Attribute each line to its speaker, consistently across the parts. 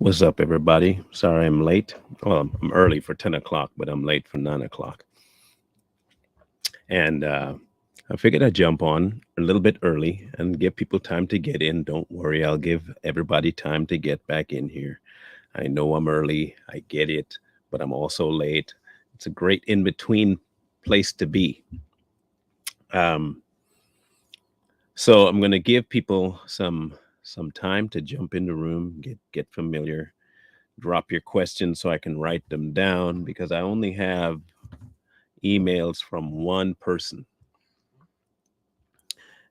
Speaker 1: What's up, everybody? Sorry I'm late. Well, I'm early for 10 o'clock, but I'm late for 9 o'clock. And I figured I'd jump on a little bit early and give people time to get in. Don't worry, I'll give everybody time to get back in here. I know I'm early, I get it, but I'm also late. It's a great in between place to be. Um, so I'm going to give people some time to jump in the room, get familiar, drop your questions so I can write them down because I only have emails from one person.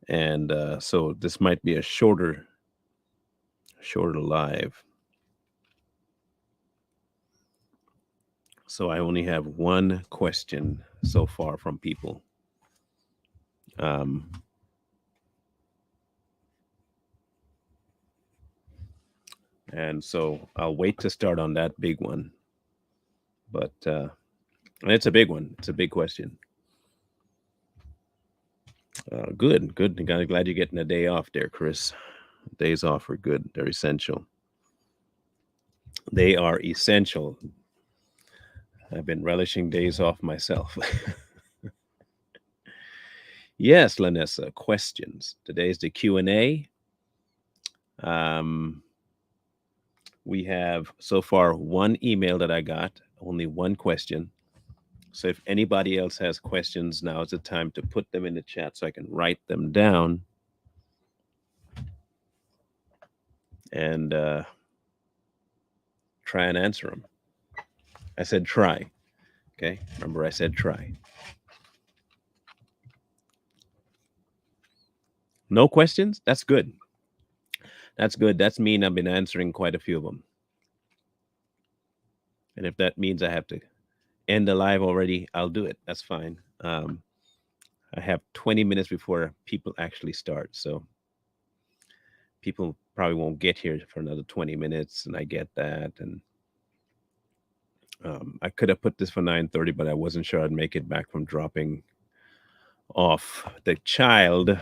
Speaker 1: And so this might be a shorter live. So I only have one question so far from people. Um, and so I'll wait to start on that big one. But and it's a big one. It's a big question. Good. Glad you're getting a day off there, Chris. Days off are good. They're essential. They are essential. I've been relishing days off myself. Yes, Lanessa, questions. Today's the Q&A. Um, we have so far one email that I got, only one question. So if anybody else has questions, now is the time to put them in the chat so I can write them down. And try and answer them. I said try. Okay. Remember, I said try. No questions? That's good. That's good. That's mean I've been answering quite a few of them. And if that means I have to end the live already, I'll do it. That's fine. I have 20 minutes before people actually start. So people probably won't get here for another 20 minutes. And I get that. And I could have put this for 9:30, but I wasn't sure I'd make it back from dropping off the child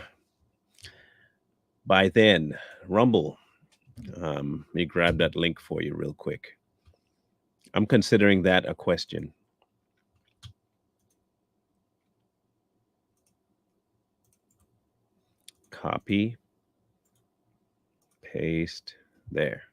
Speaker 1: by then. Rumble. Let me grab that link for you real quick. I'm considering that a question. Copy, paste there.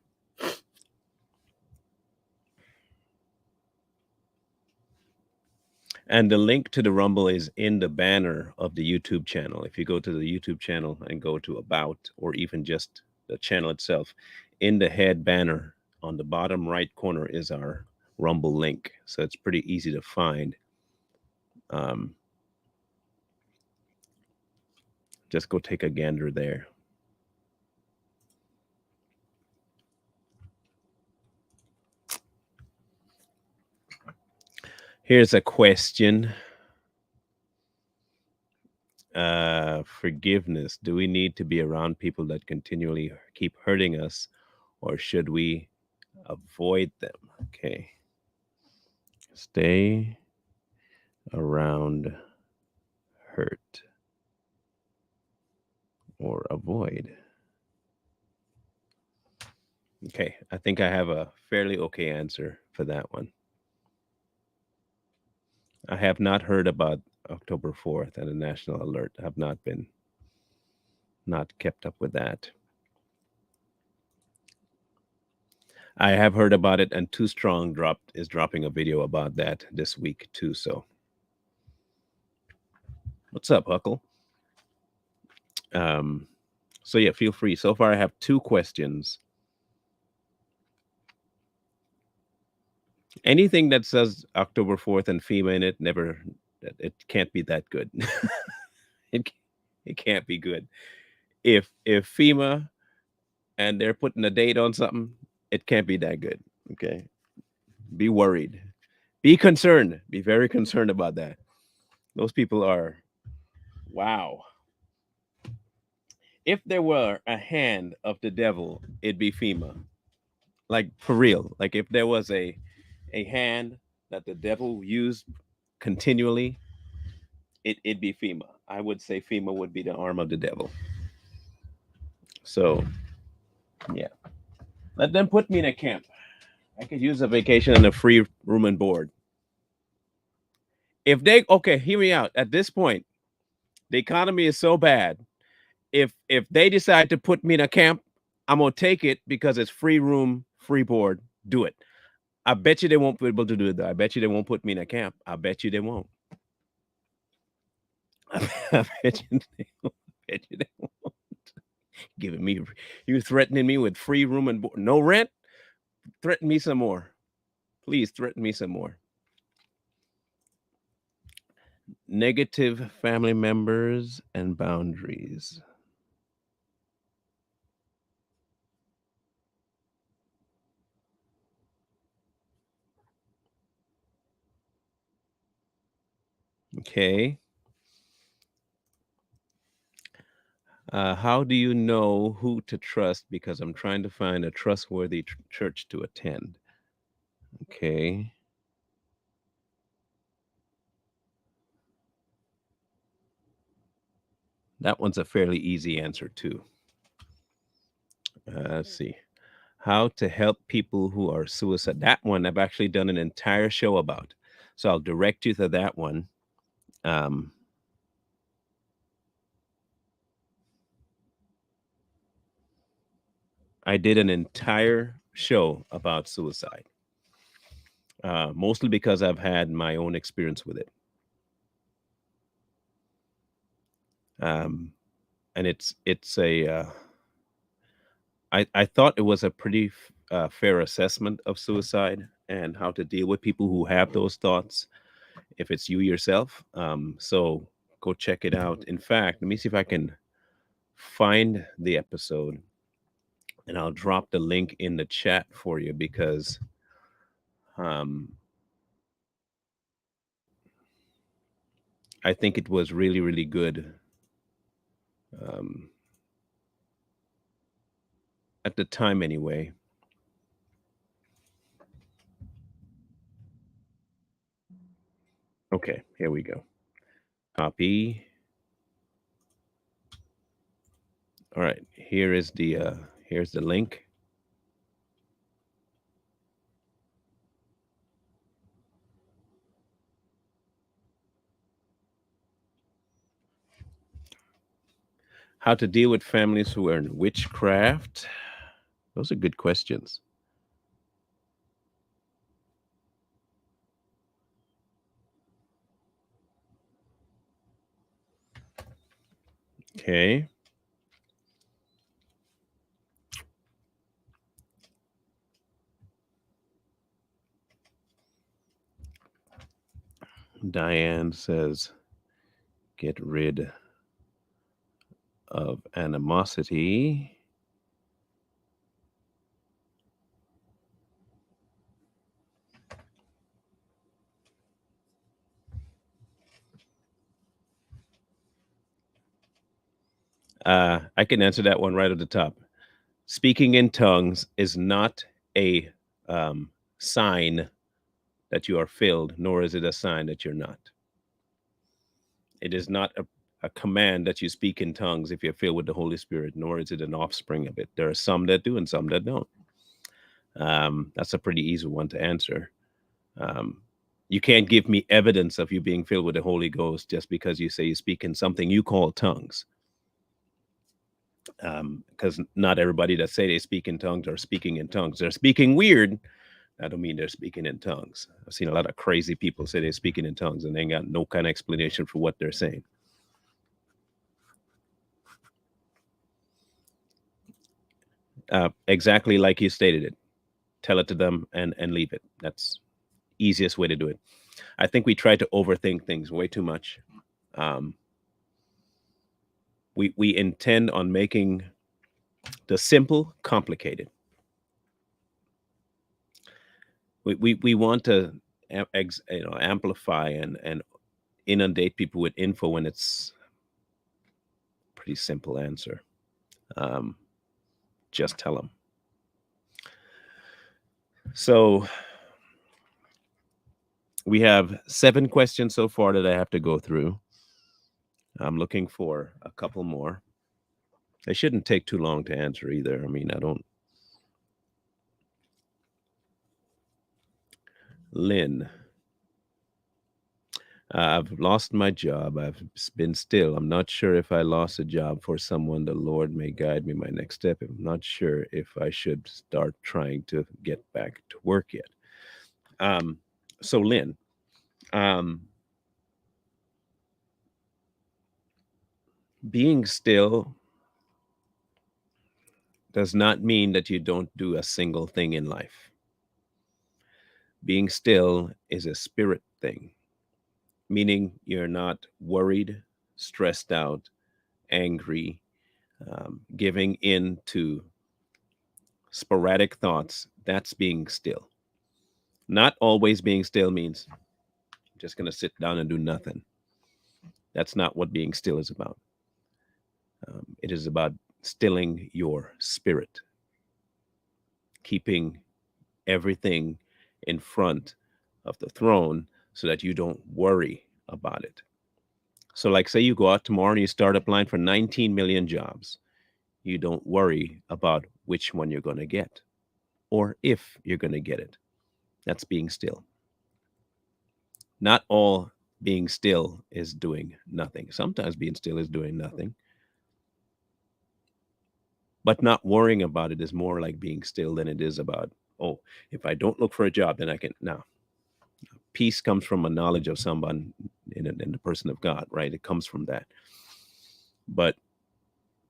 Speaker 1: And the link to the Rumble is in the banner of the YouTube channel. If you go to the YouTube channel and go to About, or even just the channel itself, in the head banner on the bottom right corner is our Rumble link. So it's pretty easy to find. Just go take a gander there. Here's a question. Forgiveness. Do we need to be around people that continually keep hurting us, or should we avoid them? Okay. Stay around hurt or avoid. Okay, I think I have a fairly okay answer for that one. I have not heard about October 4th and a national alert. I have not kept up with that. I have heard about it, and Too Strong is dropping a video about that this week too. So, what's up, Huckle? So yeah, feel free. So far, I have two questions. Anything that says October 4th and FEMA in it, it can't be that good. it it can't be good. If FEMA and they're putting a date on something, it can't be that good. Okay, be worried, be concerned, be very concerned about that. Those people are, wow. If there were a hand of the devil, it'd be FEMA. Like for real. Like if there was a hand that the devil used continually, it'd be FEMA. I would say FEMA would be the arm of the devil. So yeah. Let them put me in a camp. I could use a vacation and a free room and board. If they okay, hear me out. At this point, the economy is so bad. If they decide to put me in a camp, I'm gonna take it because it's free room, free board. Do it. I bet you they won't be able to do it though. I bet you they won't put me in a camp. I bet you they won't. I bet you they won't. Bet you they won't. Giving me you threatening me with free room and board. No rent? Threaten me some more. Please threaten me some more. Negative family members and boundaries. Okay. How do you know who to trust? Because I'm trying to find a trustworthy church to attend. Okay. That one's a fairly easy answer, too. Let's see. How to help people who are suicide. That one I've actually done an entire show about. So I'll direct you to that one. Um, I did an entire show about suicide, mostly because I've had my own experience with it. Um, and it's a I thought it was a pretty fair assessment of suicide and how to deal with people who have those thoughts if it's you yourself. So go check it out. In fact, let me see if I can find the episode and I'll drop the link in the chat for you because um, I think it was really, really good. Um, at the time, anyway. Okay, here we go. Copy. All right, here's the link. How to deal with families who are in witchcraft. Those are good questions. Okay. Diane says, get rid of animosity. I can answer that one right at the top. Speaking in tongues is not a sign that you are filled, nor is it a sign that you're not. It is not a command that you speak in tongues if you're filled with the Holy Spirit, nor is it an offspring of it. There are some that do and some that don't. That's a pretty easy one to answer. Um, you can't give me evidence of you being filled with the Holy Ghost just because you say you speak in something you call tongues. Because not everybody that say they speak in tongues are speaking in tongues. They're speaking weird. I don't mean they're speaking in tongues. I've seen a lot of crazy people say they're speaking in tongues and they ain't got no kind of explanation for what they're saying. Exactly like you stated it. Tell it to them and leave it. That's easiest way to do it. I think we try to overthink things way too much. Um, we intend on making the simple complicated. We want to amplify and inundate people with info when it's a pretty simple answer. Um, just tell them. So we have 7 questions so far that I have to go through. I'm looking for a couple more. They shouldn't take too long to answer either. I mean, I don't. Lynn, I've lost my job. Been still. I'm not sure if I lost a job for someone. The Lord may guide me my next step. I'm not sure if I should start trying to get back to work yet. Um, so, Lynn, um, being still does not mean that you don't do a single thing in life. Being still is a spirit thing, meaning you're not worried, stressed out, angry, giving in to sporadic thoughts. That's being still. Not always being still means I'm just going to sit down and do nothing. That's not what being still is about. It is about stilling your spirit, keeping everything in front of the throne so that you don't worry about it. So, like, say you go out tomorrow and you start applying for 19 million jobs. You don't worry about which one you're going to get or if you're going to get it. That's being still. Not all being still is doing nothing. Sometimes being still is doing nothing. But not worrying about it is more like being still than it is about, oh, if I don't look for a job, then I can. Now, peace comes from a knowledge of someone in the person of God, right? It comes from that. But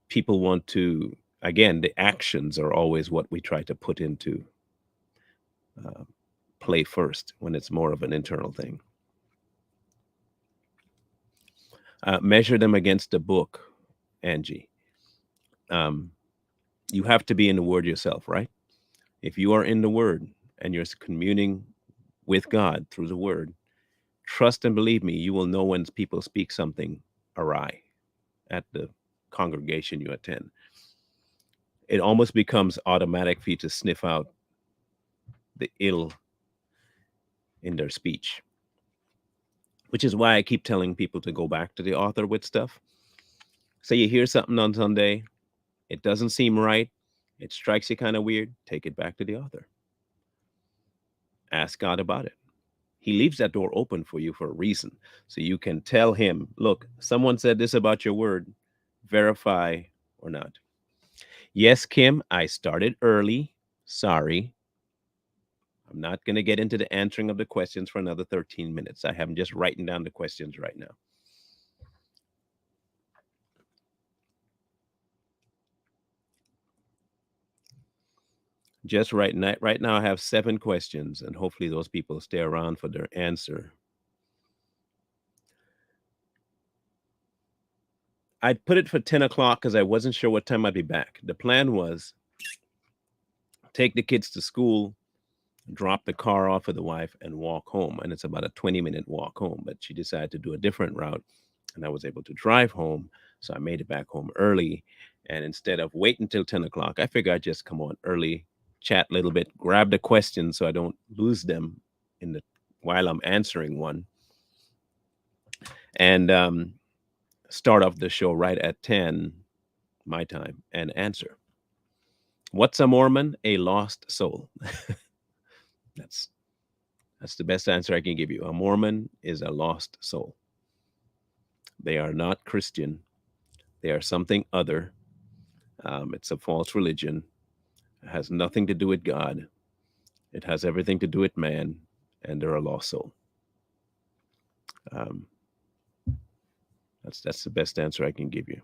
Speaker 1: people want to, again, the actions are always what we try to put into uh, play first when it's more of an internal thing. Measure them against the book, Angie. Um, you have to be in the Word yourself, right? If you are in the Word and you're communing with God through the Word, trust and believe me, you will know when people speak something awry at the congregation you attend. It almost becomes automatic for you to sniff out the ill in their speech, which is why I keep telling people to go back to the author with stuff. Say you hear something on Sunday, it doesn't seem right, it strikes you kind of weird, take it back to the author. Ask God about it. He leaves that door open for you for a reason. So you can tell him, look, someone said this about your word, verify or not. Yes, Kim, I started early. Sorry. I'm not going to get into the answering of the questions for another 13 minutes. I am just writing down the questions right now. Just right now, I have 7 questions, and hopefully those people stay around for their answer. I'd put it for 10 o'clock because I wasn't sure what time I'd be back. The plan was take the kids to school, drop the car off with the wife, and walk home. And it's about a 20-minute walk home. But she decided to do a different route, and I was able to drive home. So I made it back home early. And instead of waiting until 10 o'clock, I figured I'd just come on early, chat a little bit, grab the questions so I don't lose them in the while I'm answering one, and start off the show right at 10 my time and answer. What's a Mormon? A lost soul. that's that's the best answer I can give you. A Mormon is a lost soul. They are not Christian. They are something other. It's a false religion. It has nothing to do with God. It has everything to do with man, and they're a lost soul. Um, that's the best answer I can give you.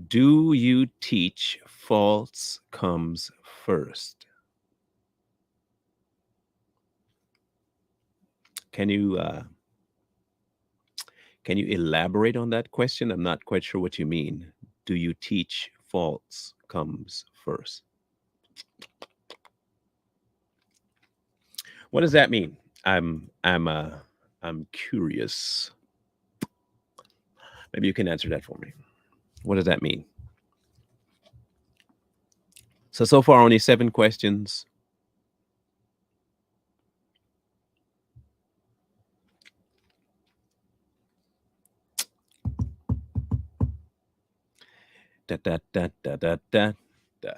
Speaker 1: Do you teach false comes first? Can you can you elaborate on that question? I'm not quite sure what you mean. Do you teach false comes first? What does that mean? I'm curious. Maybe you can answer that for me. What does that mean? So far only 7 questions. Da, da, da, da, da, da, da.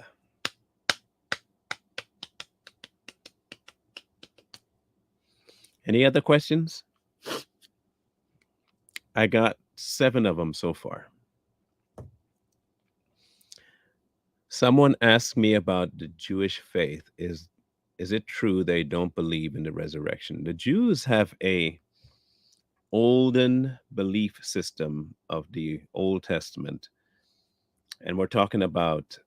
Speaker 1: Any other questions? I got 7 of them so far. Someone asked me about the Jewish faith. Is it true they don't believe in the resurrection? The Jews have a olden belief system of the Old Testament, and we're talking about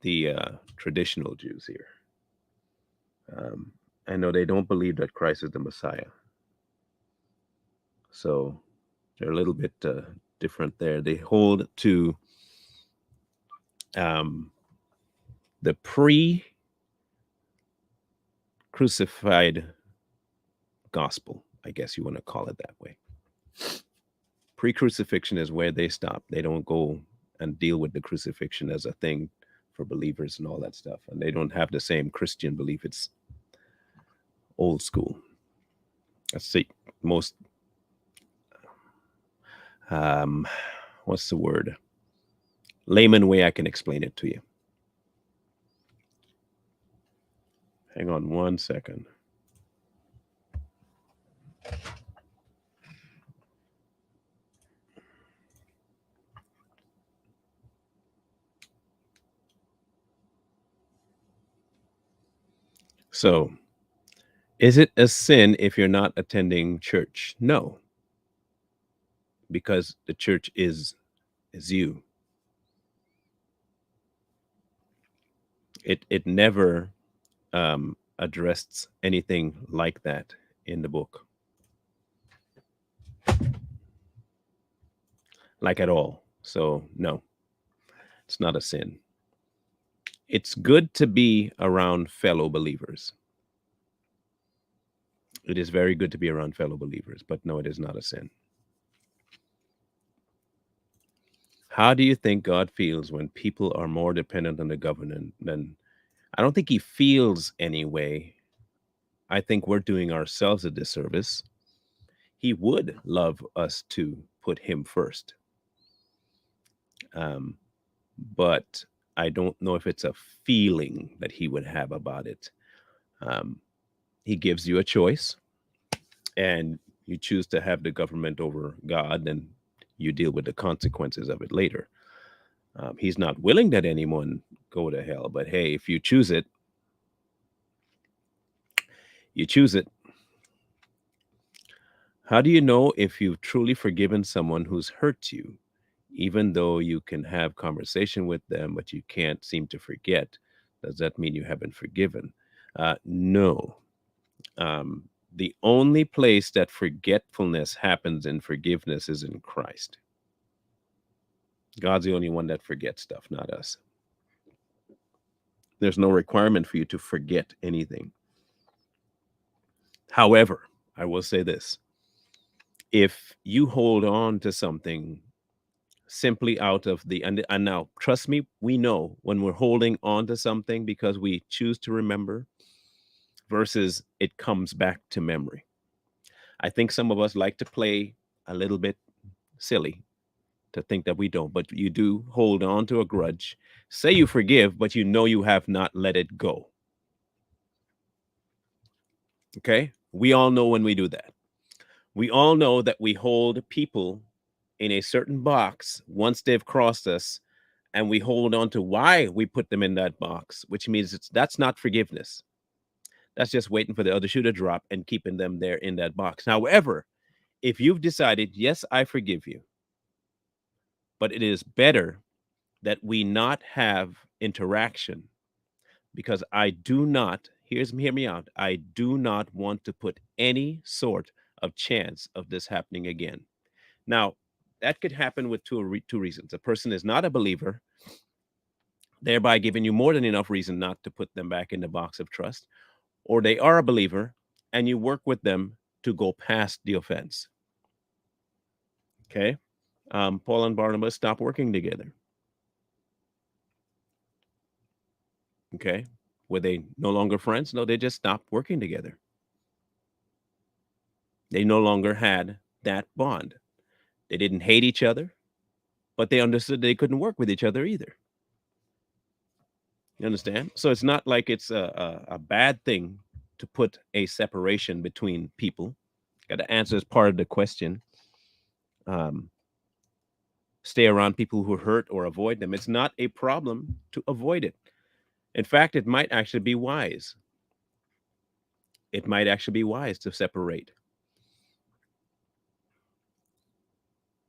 Speaker 1: the traditional Jews here. Um, I know they don't believe that Christ is the Messiah, so they're a little bit different there. They hold to um, the pre-crucified gospel, I guess you want to call it that way. Pre-crucifixion is where they stop. They don't go and deal with the crucifixion as a thing for believers and all that stuff. And they don't have the same Christian belief. It's old school. That's the most, um, what's the word? Layman way I can explain it to you. Hang on 1 second. So, is it a sin if you're not attending church? No, because the church is you. It never addressed anything like that in the book, like at all. So no, it's not a sin. It's good to be around fellow believers. It is very good to be around fellow believers, but no, it is not a sin. How do you think God feels when people are more dependent on the government than? I don't think he feels anyway. I think we're doing ourselves a disservice. He would love us to put him first. Um, but I don't know if it's a feeling that he would have about it. Um, he gives you a choice, and you choose to have the government over God, then you deal with the consequences of it later. He's not willing that anyone go to hell, but hey, if you choose it, you choose it. How do you know if you've truly forgiven someone who's hurt you, even though you can have conversation with them, but you can't seem to forget? Does that mean you haven't forgiven? No. Um, the only place that forgetfulness happens in forgiveness is in Christ. God's the only one that forgets stuff, not us. There's no requirement for you to forget anything. However, I will say this: if you hold on to something simply out of and now trust me, we know when we're holding on to something because we choose to remember versus it comes back to memory. I think some of us like to play a little bit silly to think that we don't, but you do hold on to a grudge. Say you forgive, but you know you have not let it go. Okay? We all know when we do that. We all know that we hold people in a certain box once they've crossed us, and we hold on to why we put them in that box, which means that's not forgiveness. That's just waiting for the other shoe to drop and keeping them there in that box. However, if you've decided, yes, I forgive you, but it is better that we not have interaction because I do not, hear me out, I do not want to put any sort of chance of this happening again. Now, that could happen with two reasons. A person is not a believer, thereby giving you more than enough reason not to put them back in the box of trust, or they are a believer and you work with them to go past the offense. Okay? Paul and Barnabas stopped working together. Okay? Were they no longer friends? No, they just stopped working together. They no longer had that bond. They didn't hate each other. but they understood they couldn't work with each other either. You understand? So it's not like it's a bad thing to put a separation between people. Got to answer as part of the question. Um, Stay around people who hurt or avoid them. It's not a problem to avoid it. In fact, it might actually be wise. It might actually be wise to separate.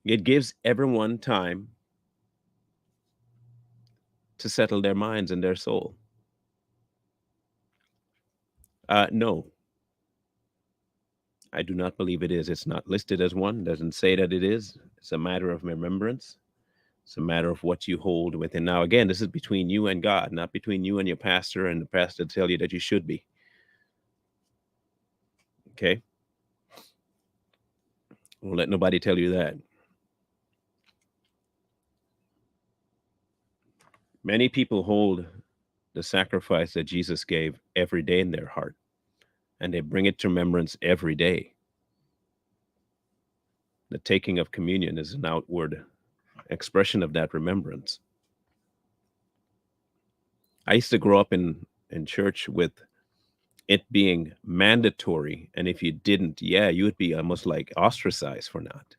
Speaker 1: It gives everyone time to settle their minds and their soul. No, I do not believe it is. It's not listed as one. Doesn't say that it is. It's a matter of remembrance. It's a matter of what you hold within. Now, again, this is between you and God, not between you and your pastor and the pastor tell you that you should be. Okay? Won't let nobody tell you that. Many people hold the sacrifice that Jesus gave every day in their heart, and they bring it to remembrance every day. The taking of communion is an outward expression of that remembrance. I used to grow up in church with it being mandatory, and if you didn't, yeah, you would be almost like ostracized for not.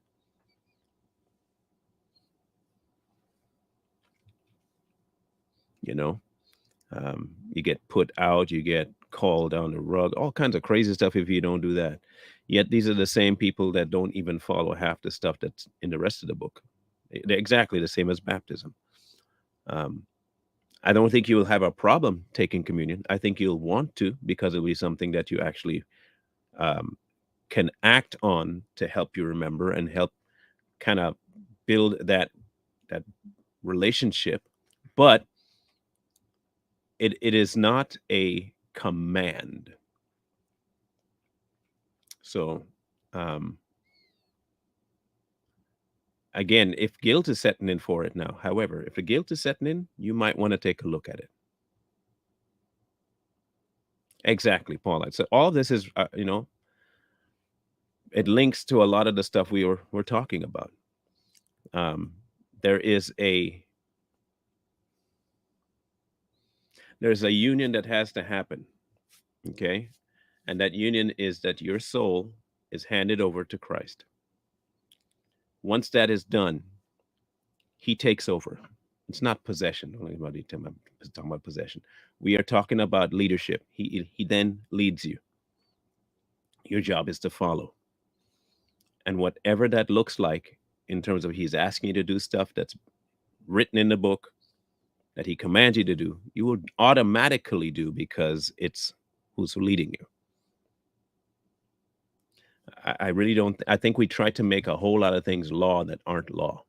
Speaker 1: You know, you get put out, you get called down the rug, all kinds of crazy stuff if you don't do that. Yet these are the same people that don't even follow half the stuff that's in the rest of the book. They're exactly the same as baptism. Um, I don't think you will have a problem taking communion. I think you'll want to because it'll be something that you actually um, can act on to help you remember and help kind of build that relationship. But it is not a command. So um, again, if guilt is setting in for it now, however, if the guilt is setting in, you might want to take a look at it. Exactly, Paula. So all of this is, it links to a lot of the stuff we're talking about. Um, there is there's a union that has to happen, okay, and that union is that your soul is handed over to Christ. Once that is done, He takes over. It's not possession. Don't anybody talking about possession. We are talking about leadership. He then leads you. Your job is to follow. And whatever that looks like in terms of He's asking you to do stuff that's written in the book that He commands you to do, you will automatically do because it's who's leading you. I really don't. I think we try to make a whole lot of things law that aren't law.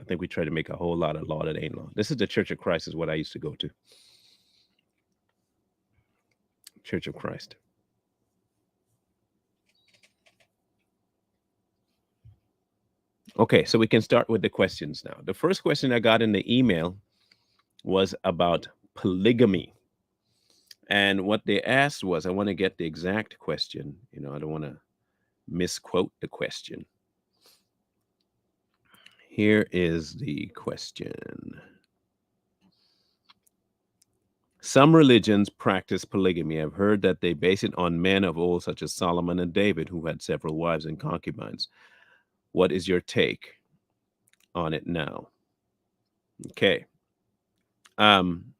Speaker 1: I think we try to make a whole lot of law that ain't law. This is the Church of Christ, is what I used to go to. Church of Christ. Okay, so we can start with the questions now. The first question I got in the email was about polygamy. And what they asked was, I want to get the exact question. I don't want to misquote the question. Here is the question. Some religions practice polygamy. I've heard that they base it on men of old, such as Solomon and David, who had several wives and concubines. What is your take on it now? Okay. Um,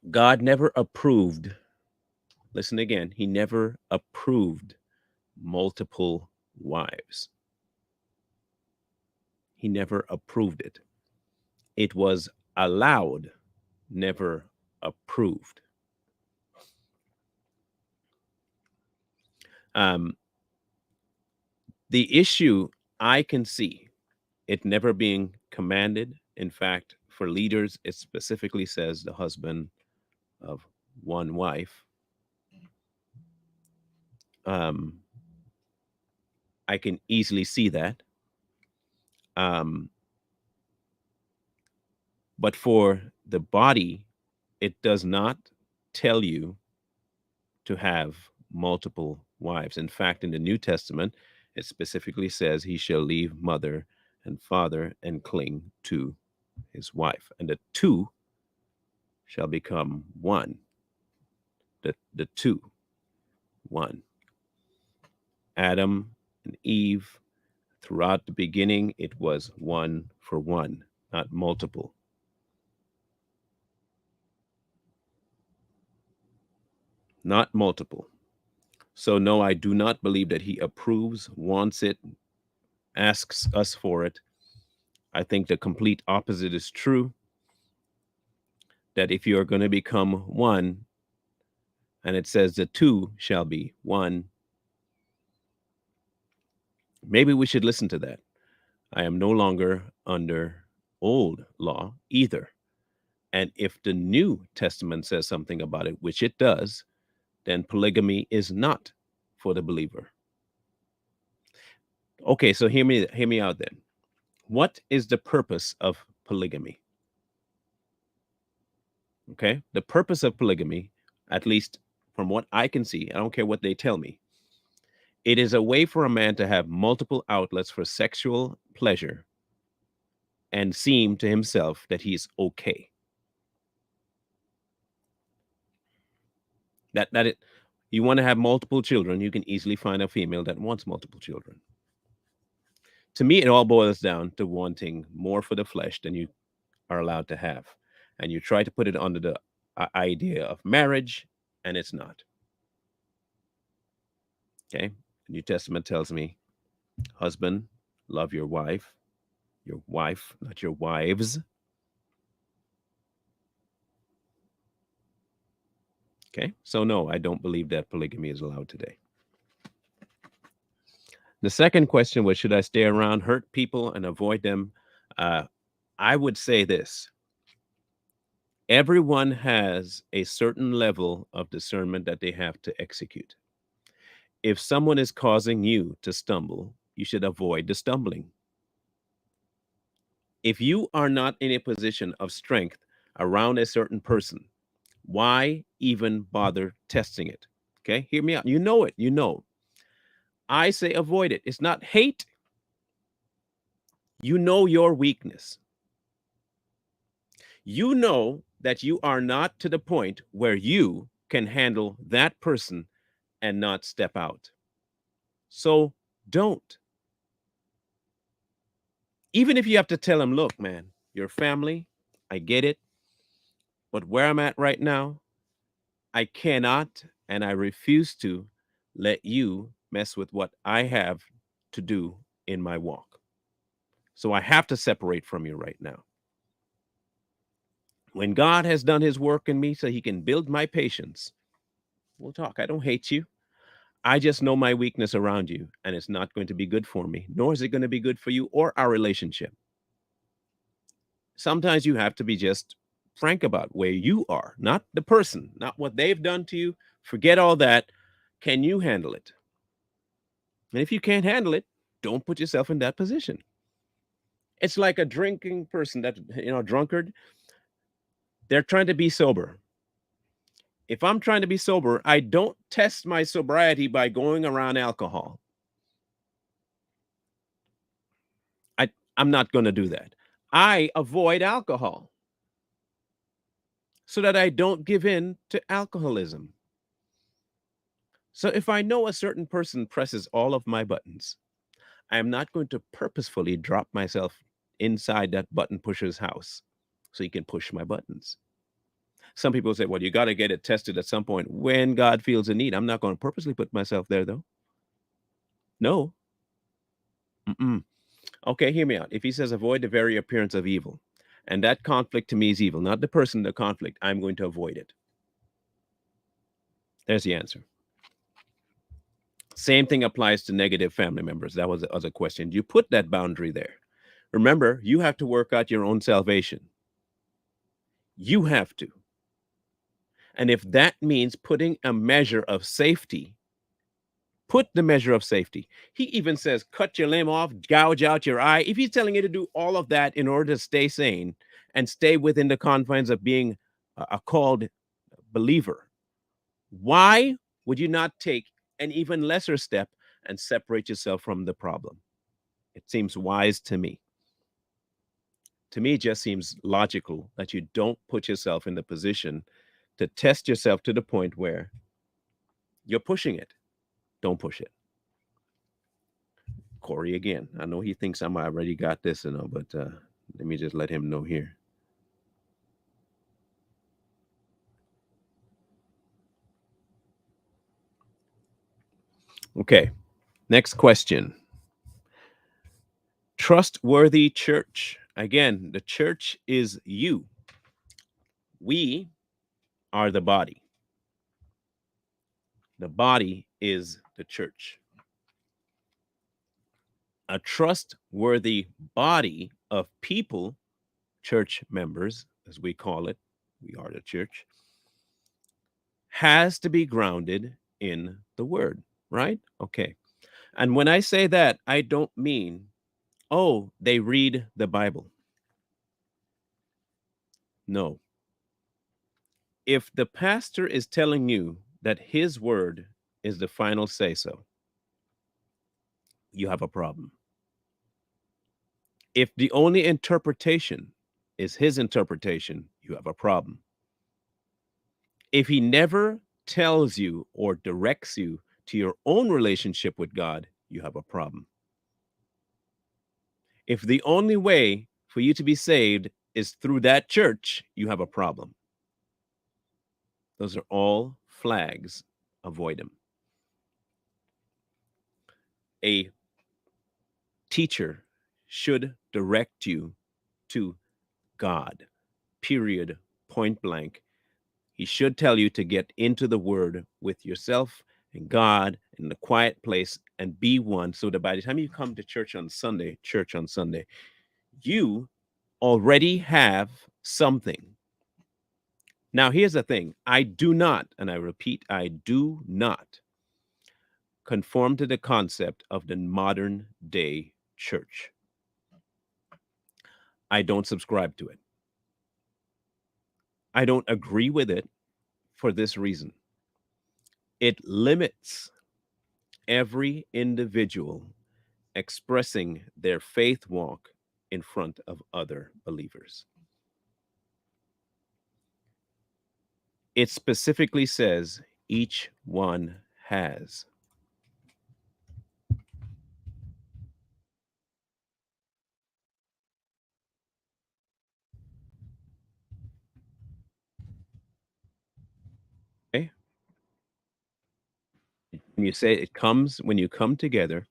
Speaker 1: God never approved, listen again, He never approved multiple wives. He never approved it. It was allowed, never approved. Um, the issue I can see it never being commanded. In fact, for leaders, it specifically says the husband of one wife. Um, I can easily see that. Um, but for the body It does not tell you to have multiple wives. In fact, in the New Testament, it specifically says he shall leave mother and father and cling to his wife, and the two shall become one. The two, one. Adam and Eve, throughout the beginning, it was one for one, not multiple. Not multiple. So, no, I do not believe that he approves, wants it, asks us for it. I think the complete opposite is true, that if you are going to become one, and it says the two shall be one, maybe we should listen to that. I am no longer under old law either. And if the New Testament says something about it, which it does, then polygamy is not for the believer. Okay, so hear me out then. What is the purpose of polygamy? Okay? The purpose of polygamy, at least from what I can see, I don't care what they tell me, it is a way for a man to have multiple outlets for sexual pleasure and seem to himself that he's okay. That it You want to have multiple children, you can easily find a female that wants multiple children. To me, it all boils down to wanting more for the flesh than you are allowed to have. And you try to put it under the idea of marriage, and it's not. Okay? The New Testament tells me, husband, love your wife, not your wives. Okay? So, no, I don't believe that polygamy is allowed today. The second question was, should I stay around, hurt people, and avoid them? Uh, I would say this: everyone has a certain level of discernment that they have to execute. If someone is causing you to stumble, you should avoid the stumbling. If you are not in a position of strength around a certain person, why even bother testing it? Okay, hear me out. You know it. You know. I say avoid it. It's not hate. You know your weakness. You know that you are not to the point where you can handle that person and not step out. So don't. Even if you have to tell them, look, man, your family, I get it. But where I'm at right now, I cannot and I refuse to let you mess with what I have to do in my walk. So I have to separate from you right now. When God has done his work in me so he can build my patience, we'll talk. I don't hate you. I just know my weakness around you, and it's not going to be good for me, nor is it going to be good for you or our relationship. Sometimes you have to be just frank about where you are, not the person, not what they've done to you. Forget all that. Can you handle it? And if you can't handle it, don't put yourself in that position. It's like a drinking person that, drunkard, they're trying to be sober. If I'm trying to be sober, I don't test my sobriety by going around alcohol. I'm not going to do that. I avoid alcohol so that I don't give in to alcoholism. So if I know a certain person presses all of my buttons, I am not going to purposefully drop myself inside that button pusher's house so he can push my buttons. Some people say, well, you got to get it tested at some point when God feels a need. I'm not going to purposely put myself there, though. No. Mm-mm. Okay, hear me out. If he says avoid the very appearance of evil, and that conflict to me is evil, not the person, the conflict, I'm going to avoid it. There's the answer. Same thing applies to negative family members. That was a question. You put that boundary there. Remember, you have to work out your own salvation. You have to. And if that means putting a measure of safety, put the measure of safety. He even says, cut your limb off, gouge out your eye. If he's telling you to do all of that in order to stay sane and stay within the confines of being a called believer, why would you not take an even lesser step and separate yourself from the problem? It seems wise to me. To me, it just seems logical that you don't put yourself in the position to test yourself to the point where you're pushing it. Don't push it. Corey again. I know he thinks I already got this, but let me just let him know here. Okay, next question. Trustworthy church. Again, the church is you. We are the body. The body is the church. A trustworthy body of people, church members, as we call it, we are the church, has to be grounded in the word, right? Okay. And when I say that, I don't mean, oh, they read the Bible. No. If the pastor is telling you that his word is the final say so, you have a problem. If the only interpretation is his interpretation, you have a problem. If he never tells you or directs you to your own relationship with God, you have a problem. If the only way for you to be saved is through that church, you have a problem. Those are all flags. Avoid them. A teacher should direct you to God, period, point blank. He should tell you to get into the word with yourself and God in the quiet place and be one so that by the time you come to church on Sunday, you already have something. Now, here's the thing. I do not, and I repeat, I do not conform to the concept of the modern day church. I don't subscribe to it. I don't agree with it for this reason. It limits every individual expressing their faith walk in front of other believers. It specifically says each one has. Okay? When you say it comes, when you come together,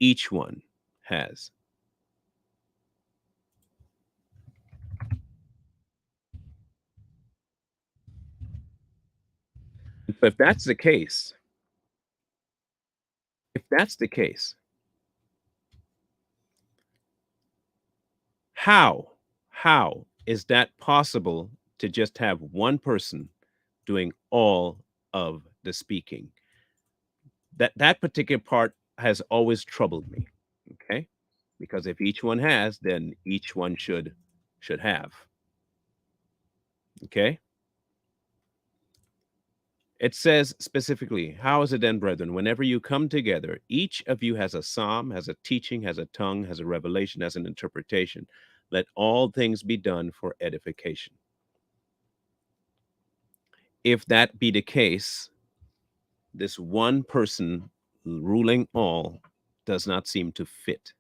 Speaker 1: each one has. But if that's the case, if that's the case, how is that possible to just have one person doing all of the speaking? That particular part has always troubled me. Okay? Because if each one has, then each one should have. Okay? It says specifically, how is it then, brethren, whenever you come together, each of you has a psalm, has a teaching, has a tongue, has a revelation, has an interpretation. Let all things be done for edification. If that be the case, this one person ruling all does not seem to fit.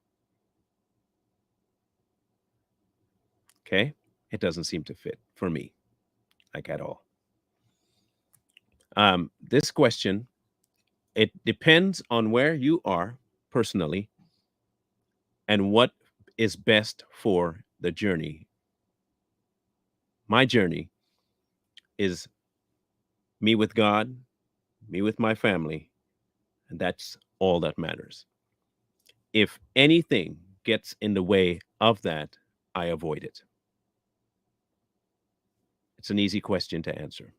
Speaker 1: Okay? It doesn't seem to fit for me, like at all. This question, it depends on where you are personally and what is best for the journey. My journey is me with God, me with my family, and that's all that matters. If anything gets in the way of that, I avoid it. It's an easy question to answer.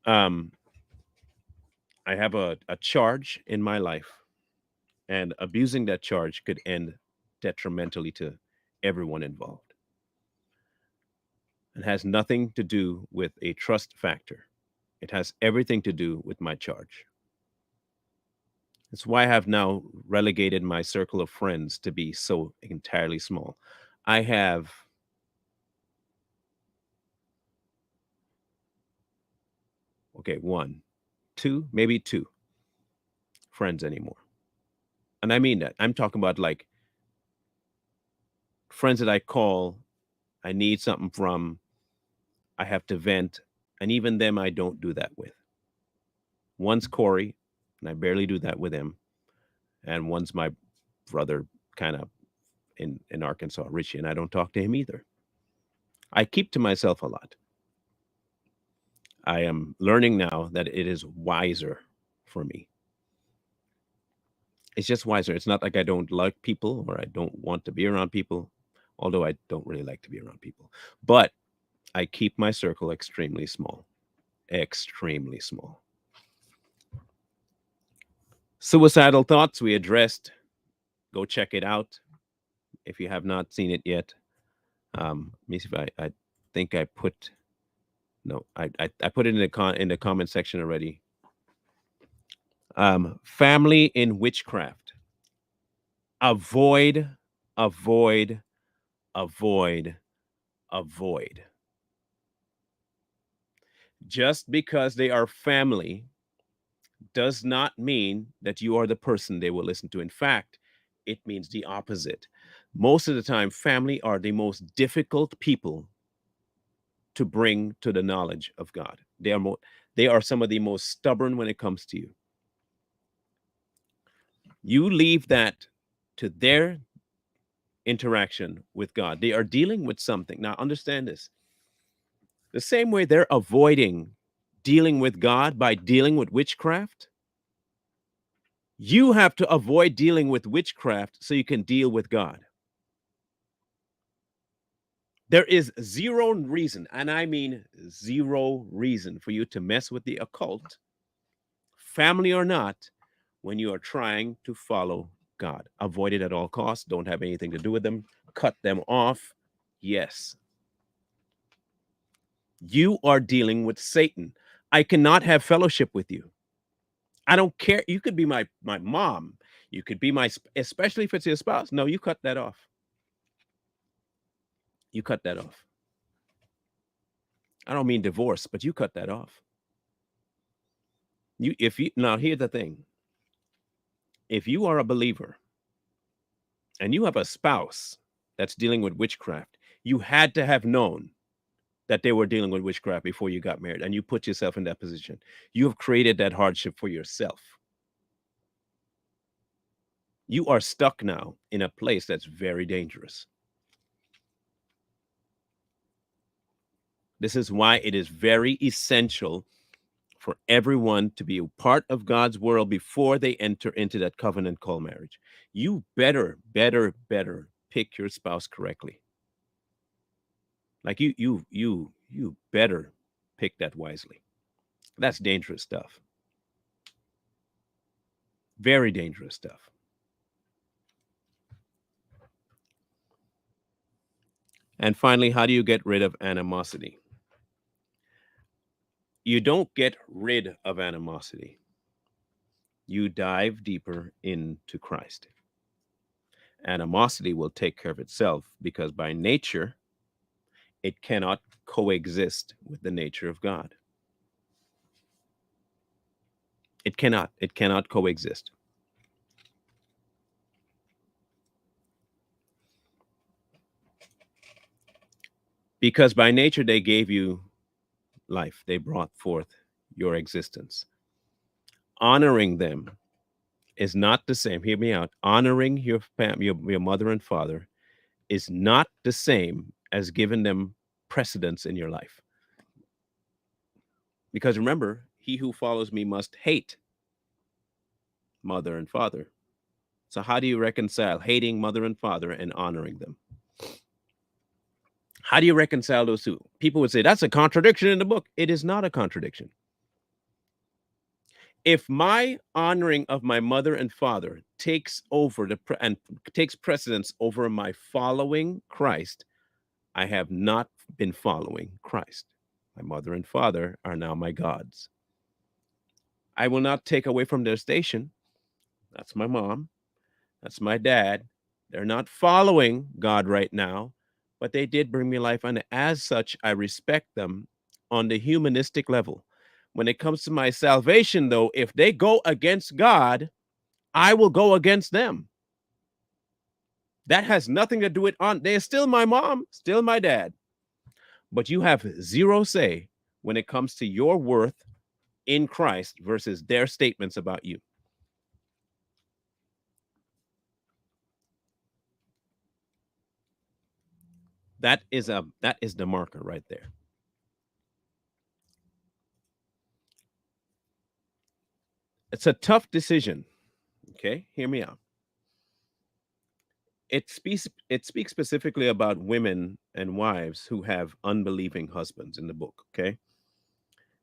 Speaker 1: Um, I have a charge in my life, and abusing that charge could end detrimentally to everyone involved. and has nothing to do with a trust factor. It has everything to do with my charge. That's why I have now relegated my circle of friends to be so entirely small. I have, okay, one, two, maybe two friends anymore. And I mean that. I'm talking about like friends that I call, I need something from, I have to vent, and even them I don't do that with. One's Corey, and I barely do that with him, and one's my brother, kind of in Arkansas, Richie, and I don't talk to him either. I keep to myself a lot. I am learning now that it is wiser for me. It's just wiser. It's not like I don't like people or I don't want to be around people, although I don't really like to be around people. But I keep my circle extremely small, extremely small. Suicidal Thoughts, we addressed. Go check it out if you have not seen it yet. Let me see if I think I put, no, I put it in the comment section already. Family in witchcraft. Avoid, avoid, avoid, avoid. Just because they are family does not mean that you are the person they will listen to. In fact, it means the opposite. Most of the time, family are the most difficult people to bring to the knowledge of God. They are some of the most stubborn when it comes to you. You leave that to their interaction with God. They are dealing with something. Now, understand this. The same way they're avoiding dealing with God by dealing with witchcraft, you have to avoid dealing with witchcraft so you can deal with God. There is zero reason, and I mean zero reason, for you to mess with the occult, family or not, when you are trying to follow God. Avoid it at all costs. Don't have anything to do with them. Cut them off. Yes. You are dealing with Satan. I cannot have fellowship with you. I don't care. You could be my mom. You could be especially if it's your spouse. No, you cut that off. You cut that off. I don't mean divorce, but you cut that off. Now here's the thing. If you are a believer and you have a spouse that's dealing with witchcraft, you had to have known that they were dealing with witchcraft before you got married, and you put yourself in that position. You have created that hardship for yourself. You are stuck now in a place that's very dangerous. This is why it is very essential for everyone to be a part of God's world before they enter into that covenant called marriage. You better pick your spouse correctly. Like you better pick that wisely. That's dangerous stuff. Very dangerous stuff. And finally, how do you get rid of animosity? You don't get rid of animosity. You dive deeper into Christ. Animosity will take care of itself because by nature, it cannot coexist with the nature of God. It cannot. It cannot coexist. Because by nature, they gave you life, they brought forth your existence. Honoring them is not the same. Hear me out. Honoring your mother and father is not the same as giving them precedence in your life. Because remember, he who follows me must hate mother and father. So, how do you reconcile hating mother and father and honoring them? How do you reconcile those two? People would say that's a contradiction in the book. It is not a contradiction. If my honoring of my mother and father takes over and takes precedence over my following Christ, I have not been following Christ. My mother and father are now my gods. I will not take away from their station. That's my mom. That's my dad. They're not following God right now, but they did bring me life. And as such, I respect them on the humanistic level. When it comes to my salvation, though, if they go against God, I will go against them. That has nothing to do with on. They're still my mom, still my dad. But you have zero say when it comes to your worth in Christ versus their statements about you. That is the marker right there. It's a tough decision. Okay, hear me out. It speaks specifically about women and wives who have unbelieving husbands in the book. Okay,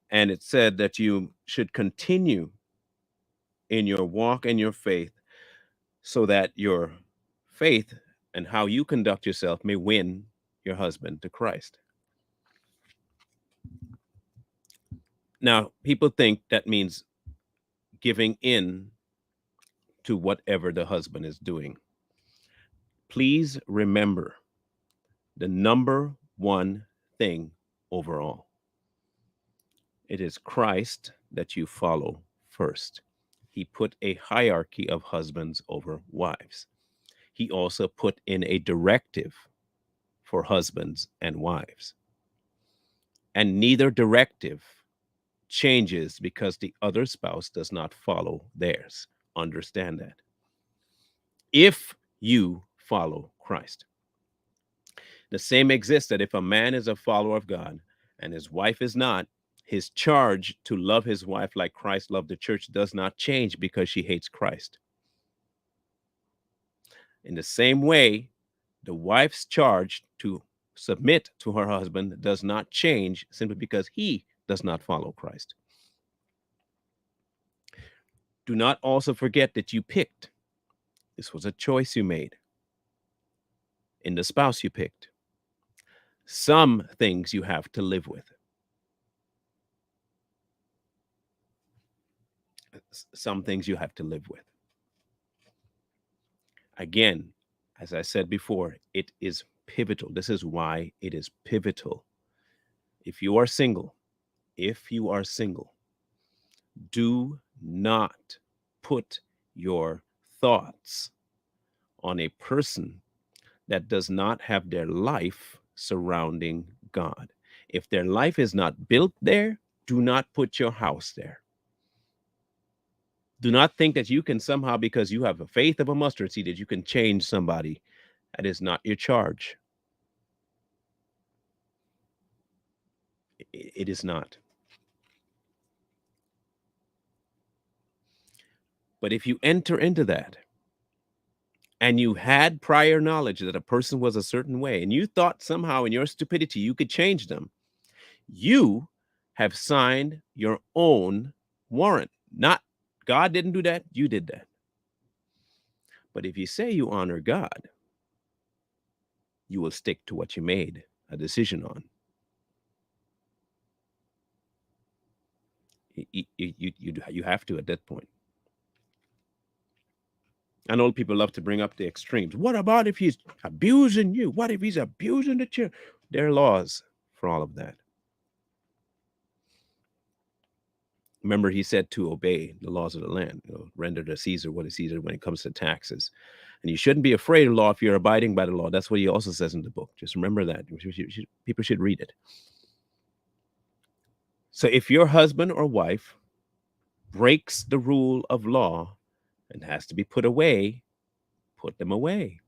Speaker 1: and it said that you should continue in your walk and your faith so that your faith and how you conduct yourself may win your husband to Christ. Now, people think that means giving in to whatever the husband is doing. Please remember the number one thing overall, it is Christ that you follow first. He put a hierarchy of husbands over wives. He also put in a directive for husbands and wives. And neither directive changes because the other spouse does not follow theirs. Understand that. If you follow Christ, the same exists that if a man is a follower of God and his wife is not, his charge to love his wife like Christ loved the church does not change because she hates Christ. In the same way, the wife's charge to submit to her husband does not change simply because he does not follow Christ. Do not also forget that you picked. This was a choice you made in the spouse you picked. Some things you have to live with. Some things you have to live with. Again, as I said before, it is pivotal. This is why it is pivotal. If you are single, if you are single, do not put your thoughts on a person that does not have their life surrounding God. If their life is not built there, do not put your house there. Do not think that you can somehow, because you have a faith of a mustard seed, that you can change somebody. That is not your charge. It is not. But if you enter into that and you had prior knowledge that a person was a certain way and you thought somehow in your stupidity you could change them, you have signed your own warrant. Not God didn't do that, you did that. But if you say you honor God, you will stick to what you made a decision on. You have to at that point. I know people love to bring up the extremes. What about if he's abusing you? What if he's abusing the church? There are laws for all of that. Remember, he said to obey the laws of the land, render to Caesar what is Caesar when it comes to taxes. And you shouldn't be afraid of law if you're abiding by the law. That's what he also says in the book. Just remember that. People should read it. So if your husband or wife breaks the rule of law and has to be put away, put them away.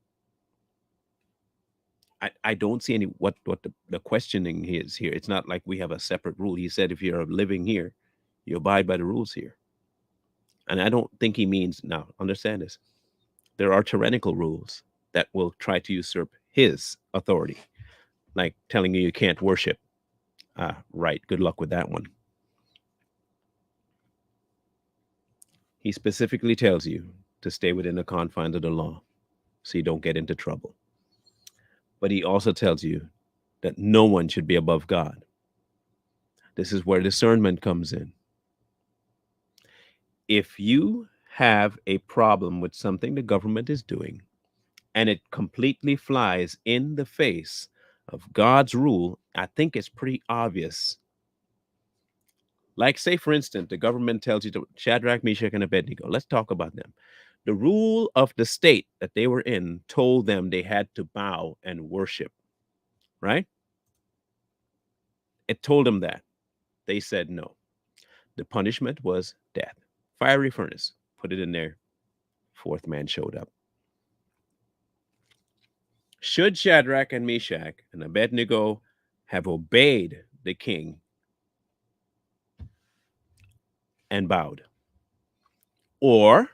Speaker 1: I don't see any what the questioning is here. It's not like we have a separate rule. He said if you're living here, you abide by the rules here. And I don't think he means, now understand this, there are tyrannical rules that will try to usurp his authority, like telling you can't worship. Right, good luck with that one. He specifically tells you to stay within the confines of the law so you don't get into trouble. But he also tells you that no one should be above God. This is where discernment comes in. If you have a problem with something the government is doing and it completely flies in the face of God's rule, I think it's pretty obvious. Like, say, for instance, the government tells you to Shadrach, Meshach, and Abednego. Let's talk about them. The rule of the state that they were in told them they had to bow and worship, right? It told them that. They said no. The punishment was death. Fiery furnace. Put it in there. Fourth man showed up. Should Shadrach and Meshach and Abednego have obeyed the king and bowed? Or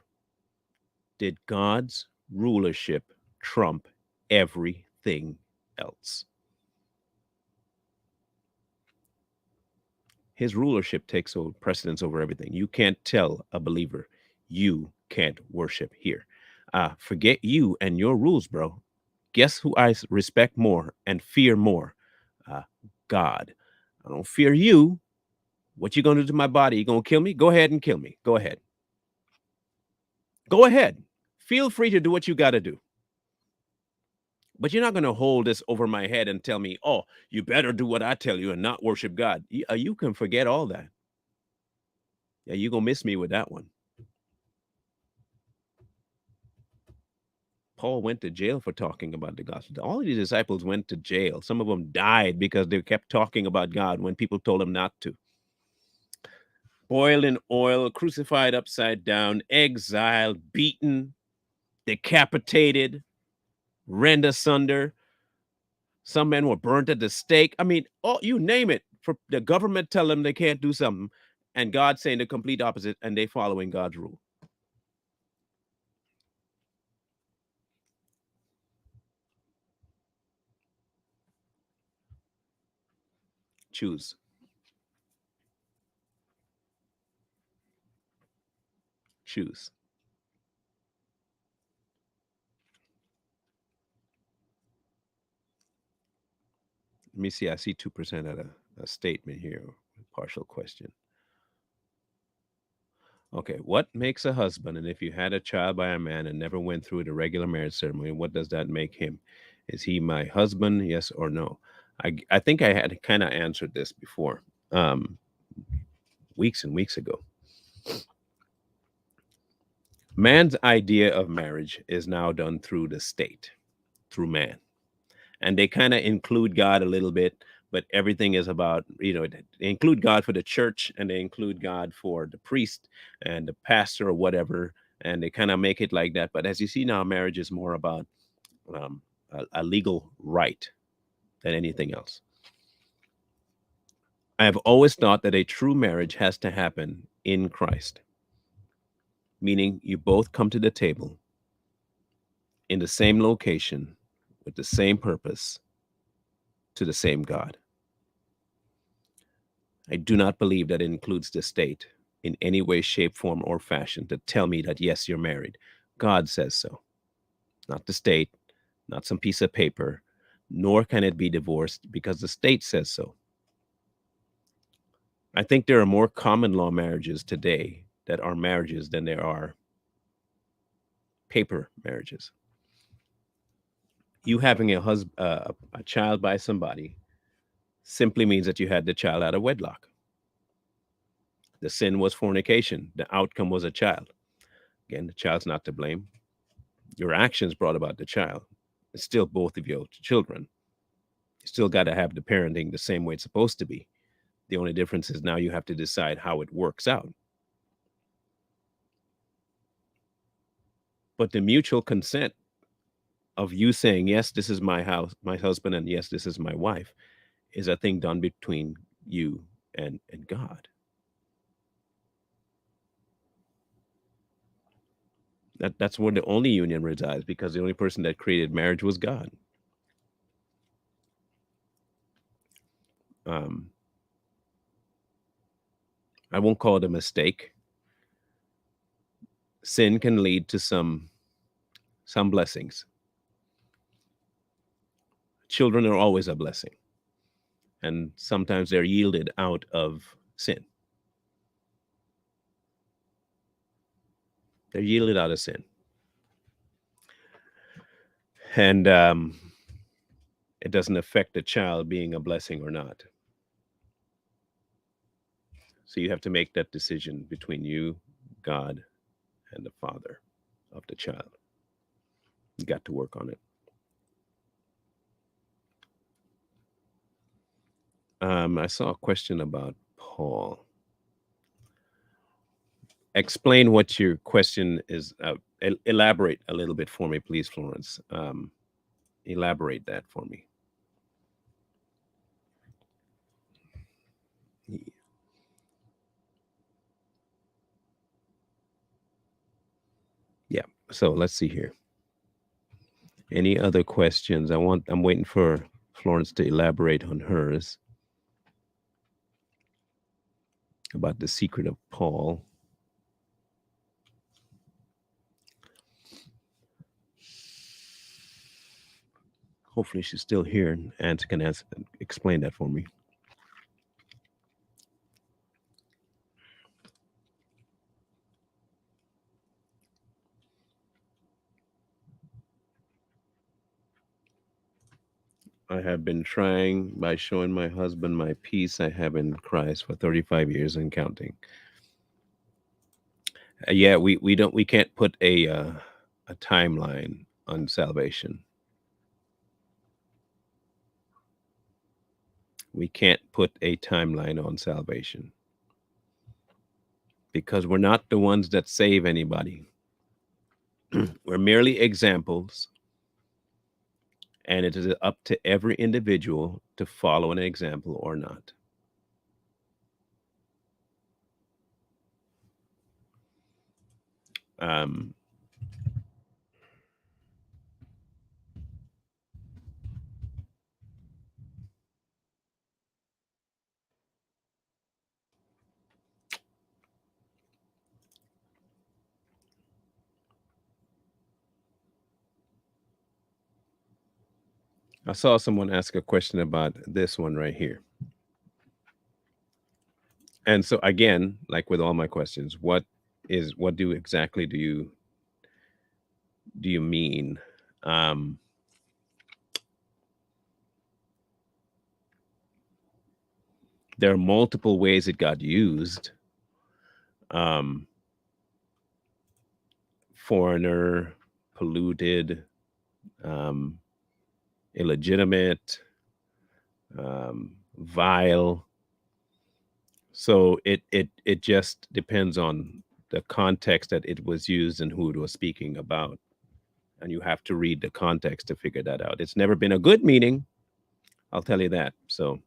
Speaker 1: did God's rulership trump everything else? His rulership takes precedence over everything. You can't tell a believer you can't worship here. Forget you and your rules, bro. Guess who I respect more and fear more? Uh, God. I don't fear you. What you gonna do to my body? You gonna kill me? Go ahead and kill me. Go ahead. Go ahead. Feel free to do what you got to do. But you're not going to hold this over my head and tell me, oh, you better do what I tell you and not worship God. You can forget all that. Yeah, you're going to miss me with that one. Paul went to jail for talking about the gospel. All of the disciples went to jail. Some of them died because they kept talking about God when people told them not to. Boiled in oil, crucified upside down, exiled, beaten, decapitated, rent asunder. Some men were burnt at the stake. I mean, oh, you name it. For the government tell them they can't do something, and God saying the complete opposite, and they following God's rule. Choose. Choose. Let me see. I see 2% at a statement here. Partial question. Okay, what makes a husband? And if you had a child by a man and never went through the regular marriage ceremony, what does that make him? Is he my husband? Yes or no? I think I had kind of answered this before, um, weeks and weeks ago. Man's idea of marriage is now done through the state, through man. And they kind of include God a little bit, but everything is about, they include God for the church and they include God for the priest and the pastor or whatever. And they kind of make it like that. But as you see now, marriage is more about um, a legal right than anything else. I have always thought that a true marriage has to happen in Christ, meaning you both come to the table in the same location with the same purpose to the same God. I do not believe that it includes the state in any way, shape, form, or fashion to tell me that, yes, you're married. God says so, not the state, not some piece of paper, nor can it be divorced because the state says so. I think there are more common law marriages today that are marriages than there are paper marriages. You having a child by somebody simply means that you had the child out of wedlock. The sin was fornication. The outcome was a child. Again, the child's not to blame. Your actions brought about the child. It's still both of your children. You still got to have the parenting the same way it's supposed to be. The only difference is now you have to decide how it works out. But the mutual consent of you saying, yes, this is my house, my husband, and yes, this is my wife, is a thing done between you and God. That's where the only union resides because the only person that created marriage was God. Um, I won't call it a mistake. Sin can lead to some blessings. Children are always a blessing. and sometimes they're yielded out of sin. They're yielded out of sin. And it doesn't affect the child being a blessing or not. So you have to make that decision between you, God, and the father of the child. You got to work on it. I saw a question about Paul. Explain what your question is. Elaborate a little bit for me, please, Florence. Elaborate that for me. Yeah. So let's see here. Any other questions? I'm waiting for Florence to elaborate on hers about the secret of Paul. Hopefully she's still here and can explain that for me. I have been trying by showing my husband my peace I have in Christ for 35 years and counting. Yeah, we can't put a timeline on salvation. We can't put a timeline on salvation because we're not the ones that save anybody. We're merely examples, and it is up to every individual to follow an example or not. Um, I saw someone ask a question about this one right here. And so again, like with all my questions, what do exactly do you mean? Um, there are multiple ways it got used. Um, Foreigner, polluted, um, illegitimate, vile. So it just depends on the context that it was used and who it was speaking about, and you have to read the context to figure that out. It's never been a good meaning, I'll tell you that. So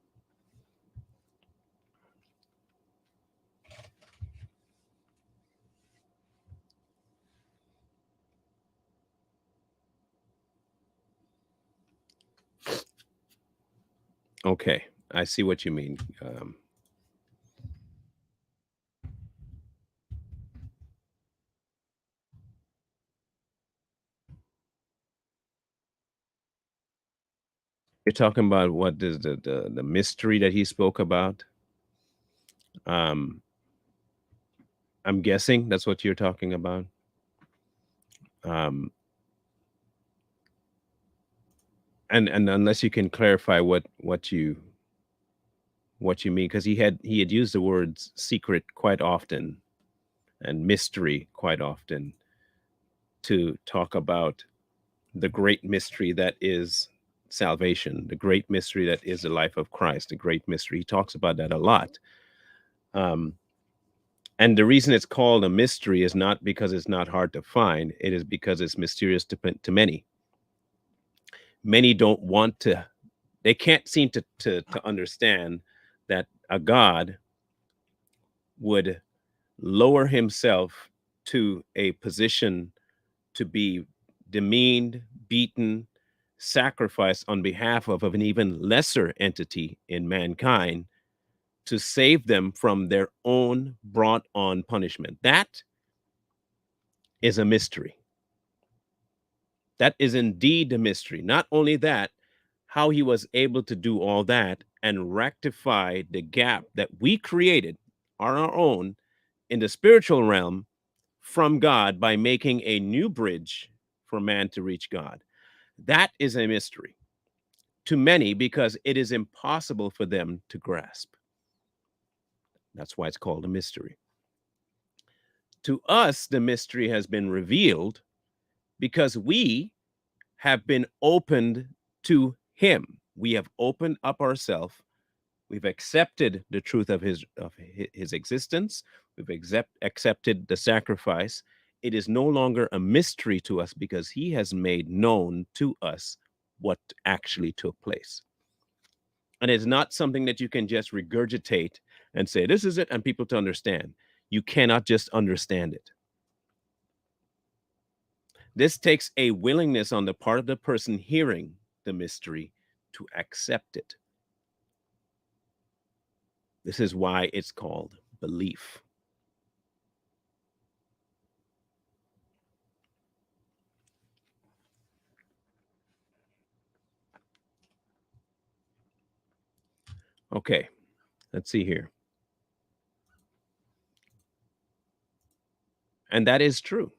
Speaker 1: okay, I see what you mean. You're talking about what is the mystery that he spoke about. Um, I'm guessing that's what you're talking about. Um, and unless you can clarify what you mean, because he had used the words secret quite often and mystery quite often to talk about the great mystery that is salvation, the great mystery that is the life of Christ, the great mystery. He talks about that a lot. Um, and the reason it's called a mystery is not because it's not hard to find, it is because it's mysterious to many. Many don't want to, they can't seem to understand that a God would lower himself to a position to be demeaned, beaten, sacrificed on behalf of an even lesser entity in mankind to save them from their own brought on punishment. That is a mystery. That is indeed a mystery. Not only that, how he was able to do all that and rectify the gap that we created on our own in the spiritual realm from God by making a new bridge for man to reach God. That is a mystery to many because it is impossible for them to grasp. That's why it's called a mystery. To us, the mystery has been revealed because we have been opened to Him. We have opened up ourselves. We've accepted the truth of his existence. We've accepted the sacrifice. It is no longer a mystery to us because He has made known to us what actually took place. And it's not something that you can just regurgitate and say, this is it, and people to understand. You cannot just understand it. This takes a willingness on the part of the person hearing the mystery to accept it. This is why it's called belief. Okay, let's see here. And that is true.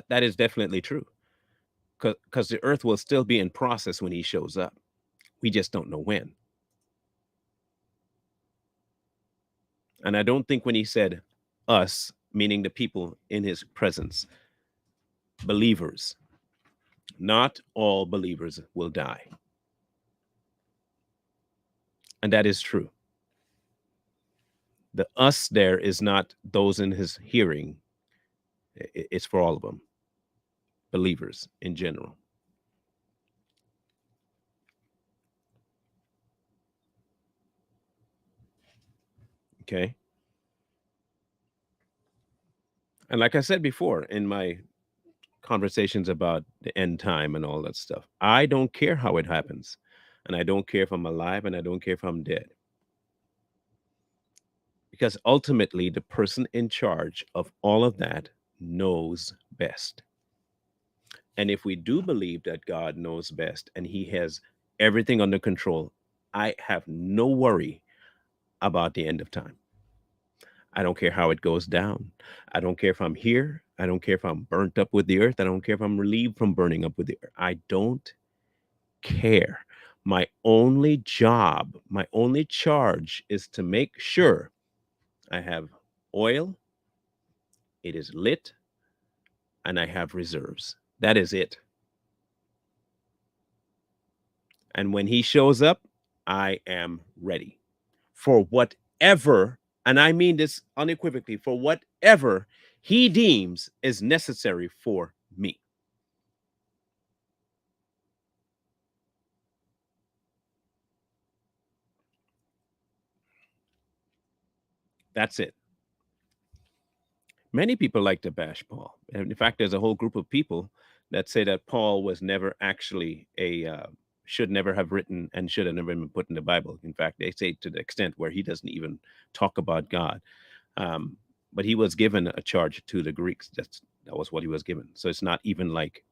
Speaker 1: That is definitely true. Because the earth will still be in process when He shows up. We just don't know when. And I don't think when He said us, meaning the people in His presence, believers, not all believers will die. And that is true. The us there is not those in His hearing, it's for all of them, believers in general. Okay. And like I said before in my conversations about the end time and all that stuff, I don't care how it happens. And I don't care if I'm alive and I don't care if I'm dead. Because ultimately, the person in charge of all of that knows best. And if we do believe that God knows best and He has everything under control, I have no worry about the end of time. I don't care how it goes down. I don't care if I'm here. I don't care if I'm burnt up with the earth. I don't care if I'm relieved from burning up with the earth. I don't care. My only job, my only charge is to make sure I have oil, it is lit, and I have reserves. That is it. And when He shows up, I am ready for whatever, and I mean this unequivocally, for whatever He deems is necessary for me. That's it. Many people like to bash Paul. And in fact, there's a whole group of people that say that Paul was never actually should never have written and should have never been put in the Bible. In fact, they say to the extent where he doesn't even talk about God. Um, but he was given a charge to the Greeks. That was what he was given. So it's not even like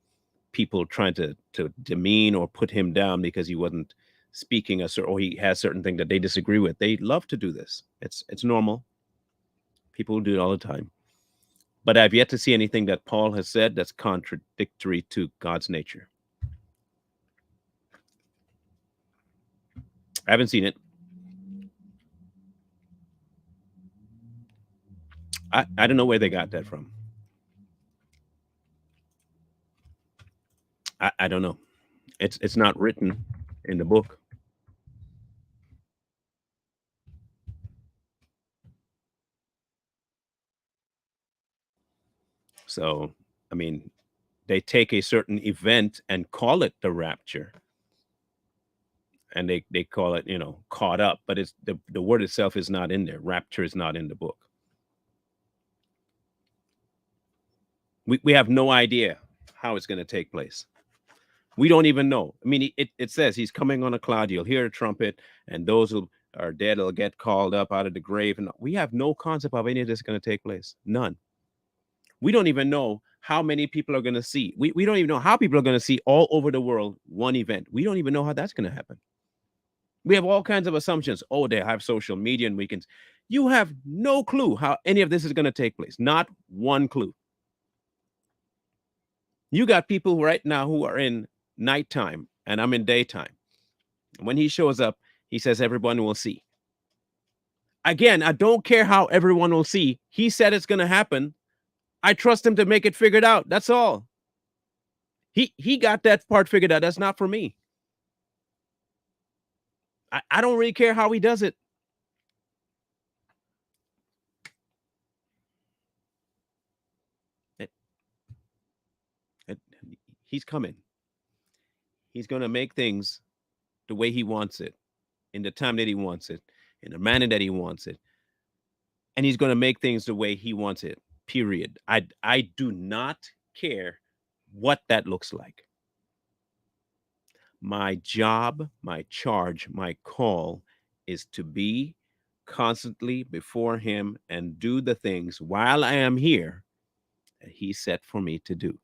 Speaker 1: people trying to demean or put him down because he wasn't speaking or he has certain things that they disagree with. They love to do this. It's normal. People do it all the time. But I've yet to see anything that Paul has said that's contradictory to God's nature. I haven't seen it. I don't know where they got that from. I don't know. It's not written in the book. So, I mean, they take a certain event and call it the rapture. And they call it, caught up, but it's the word itself is not in there. Rapture is not in the book. We have no idea how it's going to take place. We don't even know. I mean, it says He's coming on a cloud. You'll hear a trumpet, and those who are dead will get called up out of the grave. And we have no concept of any of this going to take place. None. We don't even know how many people are going to see. We don't even know how people are going to see all over the world one event. We don't even know how that's going to happen. We have all kinds of assumptions. Oh, they have social media and we can. You have no clue how any of this is going to take place. Not one clue. You got people right now who are in nighttime and I'm in daytime. When he shows up, he says everyone will see. Again, I don't care how everyone will see. He said it's going to happen. I trust him to make it figured out. That's all. He got that part figured out. That's not for me. I don't really care how he does it. It, it he's coming. He's going to make things the way he wants it, in the time that he wants it, in the manner that he wants it. And he's going to make things the way he wants it. Period. I do not care what that looks like. My job, my charge, my call is to be constantly before him and do the things while I am here that he set for me to do.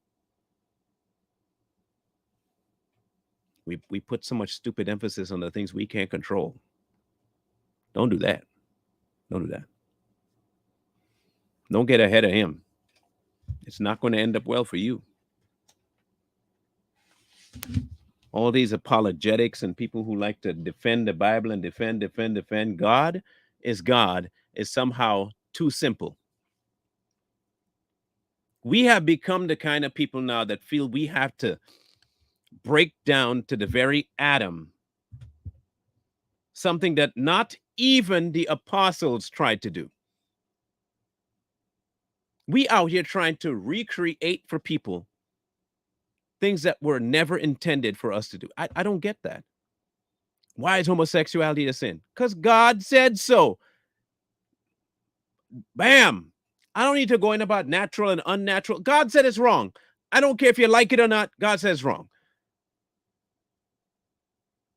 Speaker 1: We put so much stupid emphasis on the things we can't control. Don't do that. Don't do that. Don't get ahead of him. It's not going to end up well for you. All these apologetics and people who like to defend the Bible and defend God is somehow too simple. We have become the kind of people now that feel we have to break down to the very atom something that not even the apostles tried to do. We out here trying to recreate for people things that were never intended for us to do. I don't get that. Why is homosexuality a sin? Because God said so. Bam. I don't need to go in about natural and unnatural. God said it's wrong. I don't care if you like it or not. God says wrong.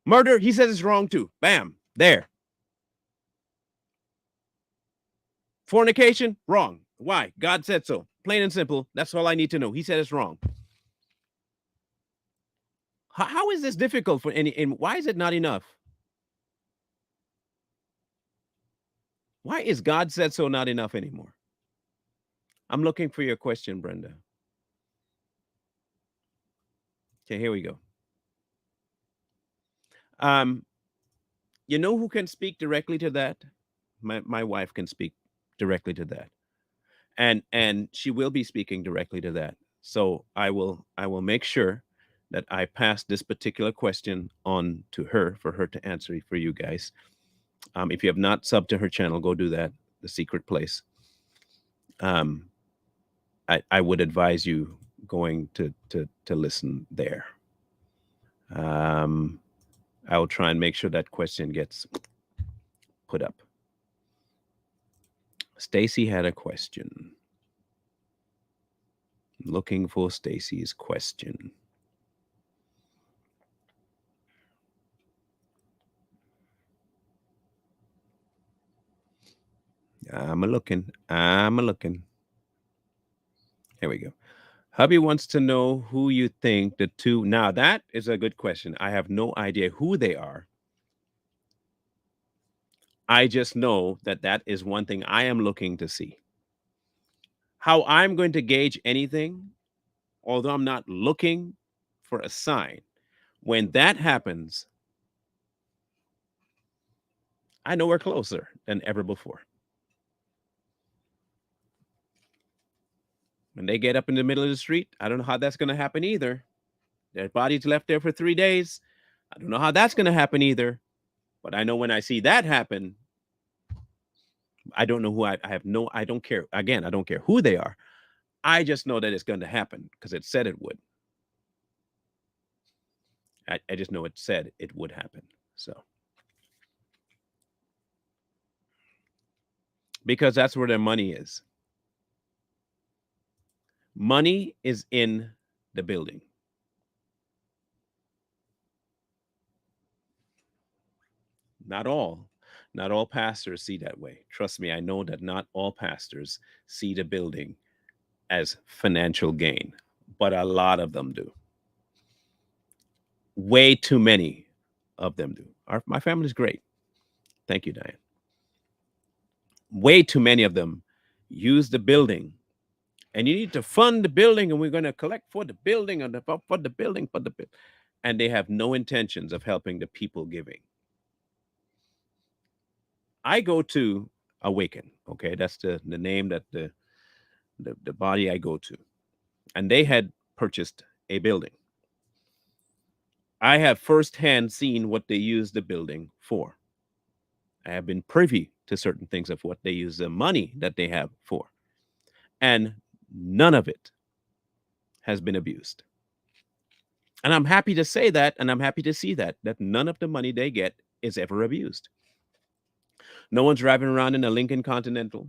Speaker 1: Murder, he says it's wrong too. Bam. There. Fornication, wrong. Why? God said so. Plain and simple. That's all I need to know. He said it's wrong. How is this difficult for any, and why is it not enough? Why is God said so not enough anymore? I'm looking for your question, Brenda. Okay, here we go. Um, you know who can speak directly to that? My wife can speak directly to that. And she will be speaking directly to that. So I will make sure that I pass this particular question on to her for her to answer for you guys. If you have not subbed to her channel, go do that. The Secret Place. Um, I would advise you going to listen there. I will try and make sure that question gets put up. Stacy had a question. Looking for Stacy's question. I'm a looking. Here we go. Hubby wants to know who you think the two. Now, that is a good question. I have no idea who they are. I just know that that is one thing I am looking to see. How I'm going to gauge anything, although I'm not looking for a sign, when that happens, I know we're closer than ever before. When they get up in the middle of the street, I don't know how that's going to happen either. Their body's left there for 3 days. I don't know how that's going to happen either. But I know when I see that happen, I don't know who I don't care. Again, I don't care who they are. I just know that it's going to happen because it said it would. I just know it said it would happen. So, because that's where their money is. Money is in the building. Not all. Not all pastors see that way. Trust me, I know that not all pastors see the building as financial gain, but a lot of them do. Way too many of them do. My family's great. Thank you, Diane. Way too many of them use the building, and you need to fund the building, and we're going to collect for the building and for the building, and they have no intentions of helping the people giving. I go to Awaken. Okay, that's the name that the body I go to, and they had purchased a building. I have firsthand seen what they use the building for. I have been privy to certain things of what they use the money that they have for, and none of it has been abused. And I'm happy to say that, and I'm happy to see that none of the money they get is ever abused. No one's driving around in a Lincoln Continental,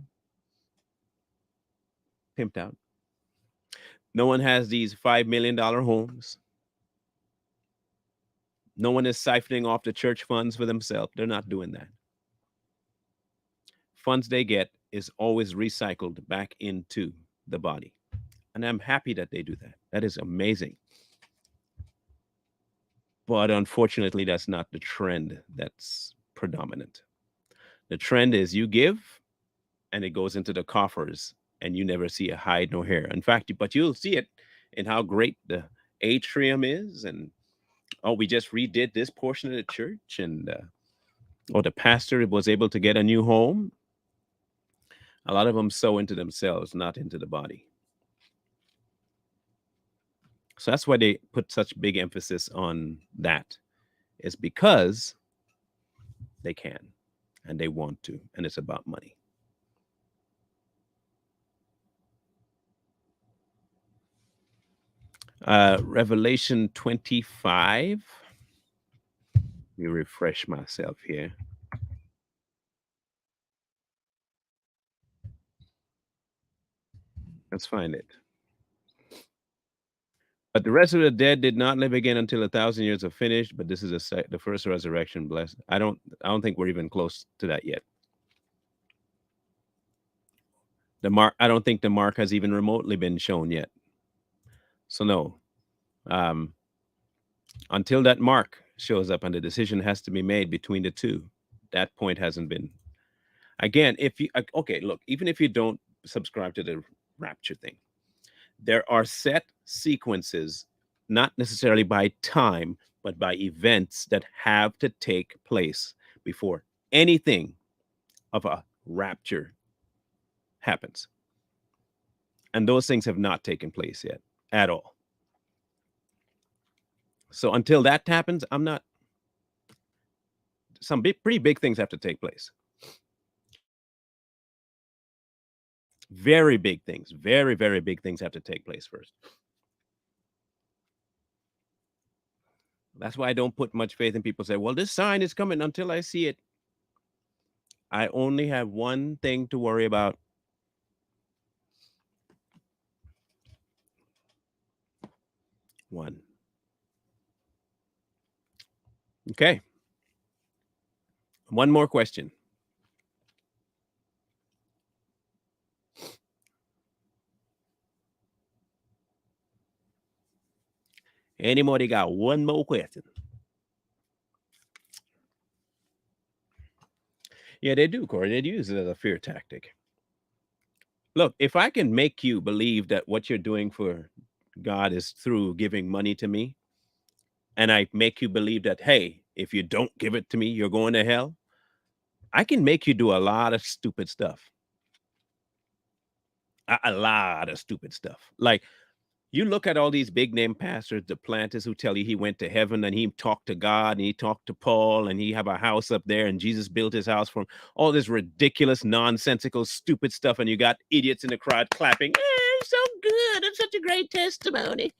Speaker 1: pimped out. No one has these $5 million homes. No one is siphoning off the church funds for themselves. They're not doing that. Funds they get is always recycled back into the body. And I'm happy that they do that. That is amazing. But unfortunately, that's not the trend that's predominant. The trend is you give and it goes into the coffers and you never see a hide nor hair. In fact, but you'll see it in how great the atrium is. And oh, we just redid this portion of the church, and or the pastor was able to get a new home. A lot of them sow into themselves, not into the body. So that's why they put such big emphasis on that. It's because they can and they want to, and it's about money. Revelation 25. Let me refresh myself here. Let's find it. But the rest of the dead did not live again until 1,000 years are finished. But this is the first resurrection. Blessed. I don't think we're even close to that yet. The mark. I don't think the mark has even remotely been shown yet. So no. Until that mark shows up and the decision has to be made between the two, that point hasn't been. Again, if you okay, look, even if you don't subscribe to the rapture thing, there are set sequences, not necessarily by time, but by events that have to take place before anything of a rapture happens. And those things have not taken place yet at all. So until that happens, I'm not. Some pretty big things have to take place. Very big things, very, very big things have to take place first. That's why I don't put much faith in people say, well, this sign is coming until I see it. I only have one thing to worry about. One. Okay. One more question. Anybody got one more question? Yeah, they do, Corey. They use it as a fear tactic. Look, if I can make you believe that what you're doing for God is through giving money to me, and I make you believe that, hey, if you don't give it to me, you're going to hell, I can make you do a lot of stupid stuff. A lot of stupid stuff. Like, you look at all these big name pastors, the planters who tell you he went to heaven and he talked to God and he talked to Paul and he have a house up there and Jesus built his house for him. All this ridiculous, nonsensical, stupid stuff. And you got idiots in the crowd clapping. So good. It's such a great testimony.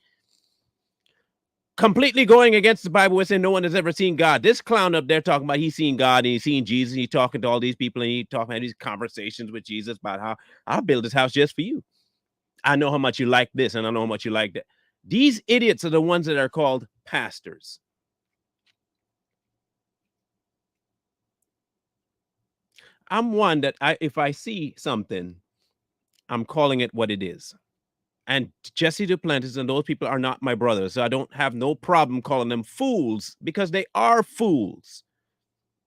Speaker 1: Completely going against the Bible and saying no one has ever seen God. This clown up there talking about he's seen God and he's seen Jesus. And he's talking to all these people and he's talking about these conversations with Jesus about how I'll build this house just for you. I know how much you like this and I know how much you like that. These idiots are the ones that are called pastors. I'm one that if I see something, I'm calling it what it is. And Jesse Duplantis and those people are not my brothers. So I don't have no problem calling them fools because they are fools.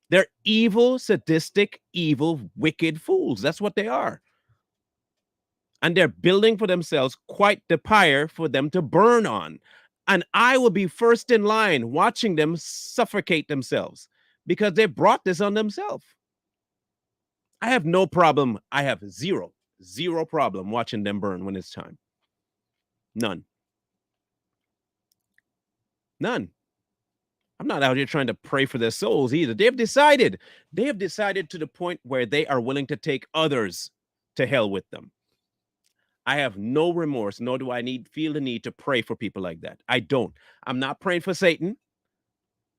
Speaker 1: They're evil, sadistic, evil, wicked fools. That's what they are. And they're building for themselves quite the pyre for them to burn on. And I will be first in line watching them suffocate themselves because they brought this on themselves. I have no problem. I have zero problem watching them burn when it's time. None. None. I'm not out here trying to pray for their souls either. They have decided to the point where they are willing to take others to hell with them. I have no remorse, nor do I feel the need to pray for people like that. I don't. I'm not praying for Satan.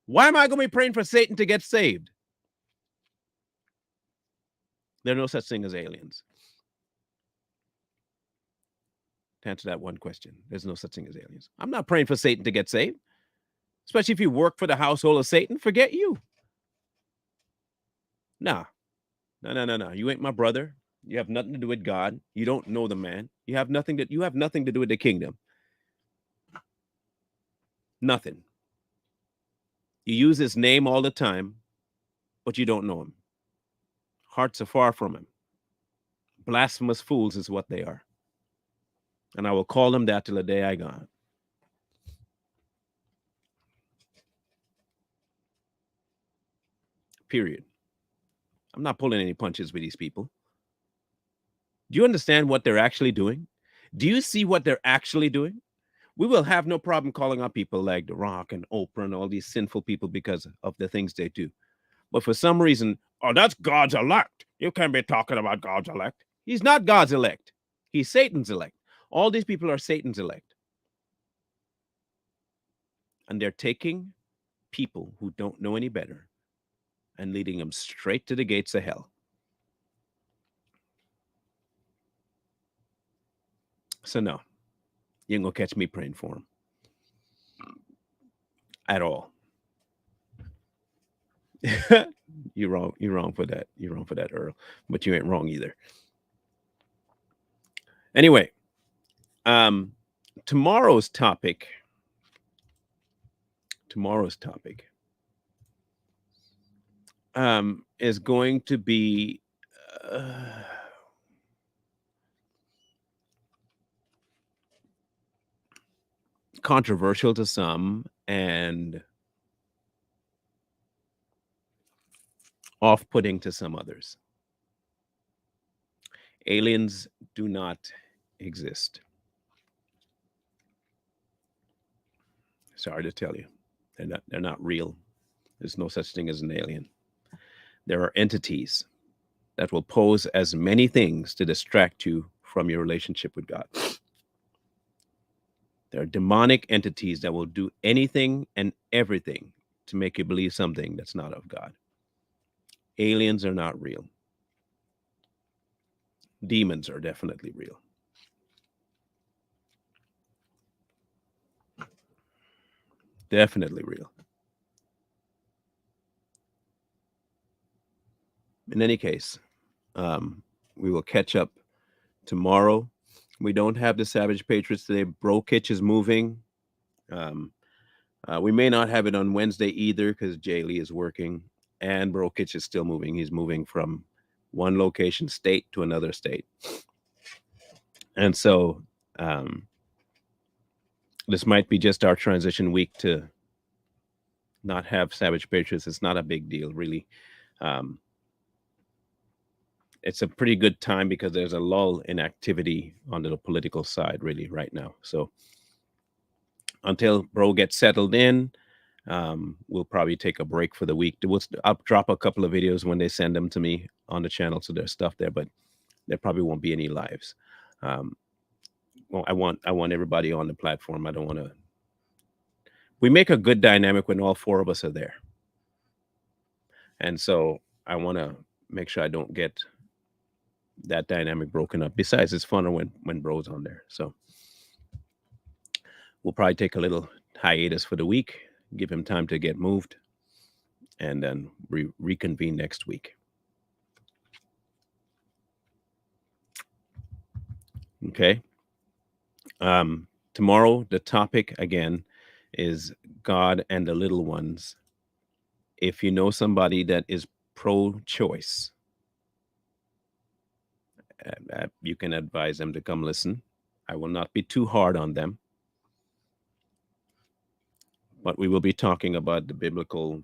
Speaker 1: Why am I going to be praying for Satan to get saved? There are no such thing as aliens. To answer that one question, there's no such thing as aliens. I'm not praying for Satan to get saved, especially if you work for the household of Satan. Forget you. Nah, no. You ain't my brother. You have nothing to do with God. You don't know the man. You have nothing to do with the kingdom. Nothing. You use his name all the time, but you don't know him. Hearts are far from him. Blasphemous fools is what they are. And I will call them that till the day I gone. Period. I'm not pulling any punches with these people. Do you understand what they're actually doing? Do you see what they're actually doing? We will have no problem calling out people like The Rock and Oprah and all these sinful people because of the things they do. But for some reason, oh, that's God's elect. You can't be talking about God's elect. He's not God's elect. He's Satan's elect. All these people are Satan's elect. And they're taking people who don't know any better and leading them straight to the gates of hell. So no, you ain't gonna catch me praying for him at all. You're wrong. You're wrong for that. You're wrong for that, Earl. But you ain't wrong either. Anyway, tomorrow's topic. Is going to be controversial to some and off-putting to some others. Aliens do not exist. Sorry to tell you, they're not real. There's no such thing as an alien. There are entities that will pose as many things to distract you from your relationship with God. There are demonic entities that will do anything and everything to make you believe something that's not of God. Aliens are not real. Demons are definitely real. Definitely real. In any case, we will catch up tomorrow. We don't have the Savage Patriots today. Bro Kitch is moving. We may not have it on Wednesday either because Jay Lee is working and Bro Kitch is still moving. He's moving from one location state to another state. And so this might be just our transition week to not have Savage Patriots. It's not a big deal, really. It's a pretty good time because there's a lull in activity on the political side, really, right now. So until Bro gets settled in, we'll probably take a break for the week. I'll drop a couple of videos when they send them to me on the channel, so there's stuff there, but there probably won't be any lives. Well, I want everybody on the platform. I don't want to. We make a good dynamic when all four of us are there, and so I want to make sure I don't get that dynamic broken up. Besides, it's funner when Bro's on there. So we'll probably take a little hiatus for the week, give him time to get moved, and then reconvene next week. Okay. Tomorrow, the topic again is God and the little ones if you know somebody that is pro-choice, you can advise them to come listen. I will not be too hard on them, but we will be talking about the biblical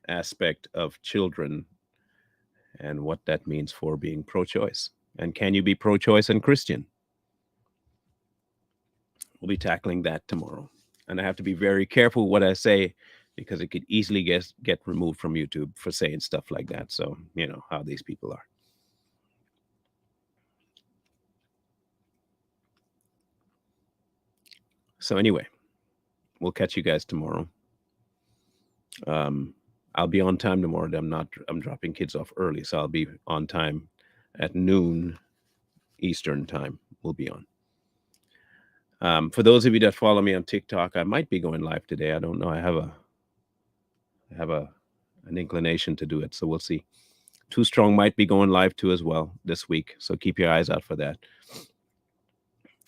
Speaker 1: aspect of children and what that means for being pro-choice. And can you be pro-choice and Christian? We'll be tackling that tomorrow. And I have to be very careful what I say because it could easily get removed from YouTube for saying stuff like that. So, you know how these people are. So anyway, we'll catch you guys tomorrow. I'll be on time tomorrow. I'm dropping kids off early, so I'll be on time at noon Eastern time. We'll be on. For those of you that follow me on TikTok, I might be going live today. I don't know. I have an inclination to do it, so we'll see. Too Strong might be going live too as well this week, so keep your eyes out for that.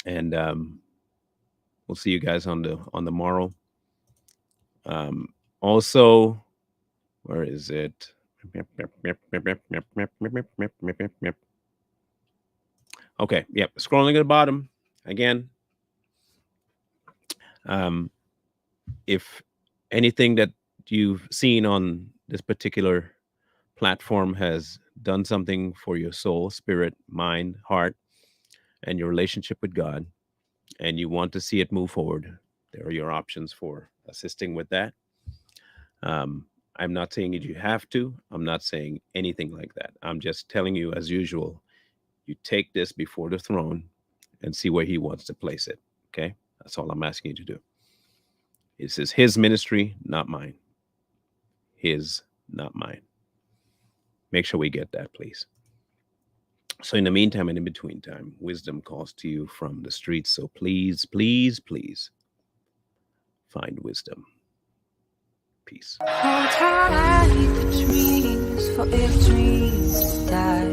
Speaker 1: And we'll see you guys on the morrow. Also, where is it? Okay, yep. Scrolling at the bottom again. If anything that you've seen on this particular platform has done something for your soul, spirit, mind, heart, and your relationship with God, and you want to see it move forward, there are your options for assisting with that. I'm not saying that you have to. I'm not saying anything like that. I'm just telling you, as usual, you take this before the throne and see where he wants to place it. Okay? That's all I'm asking you to do. This is his ministry, not mine. His, not mine. Make sure we get that, please. So in the meantime and in between time, wisdom calls to you from the streets. So please, please, please find wisdom. Peace.
Speaker 2: Hold tight the dreams, for if dreams die.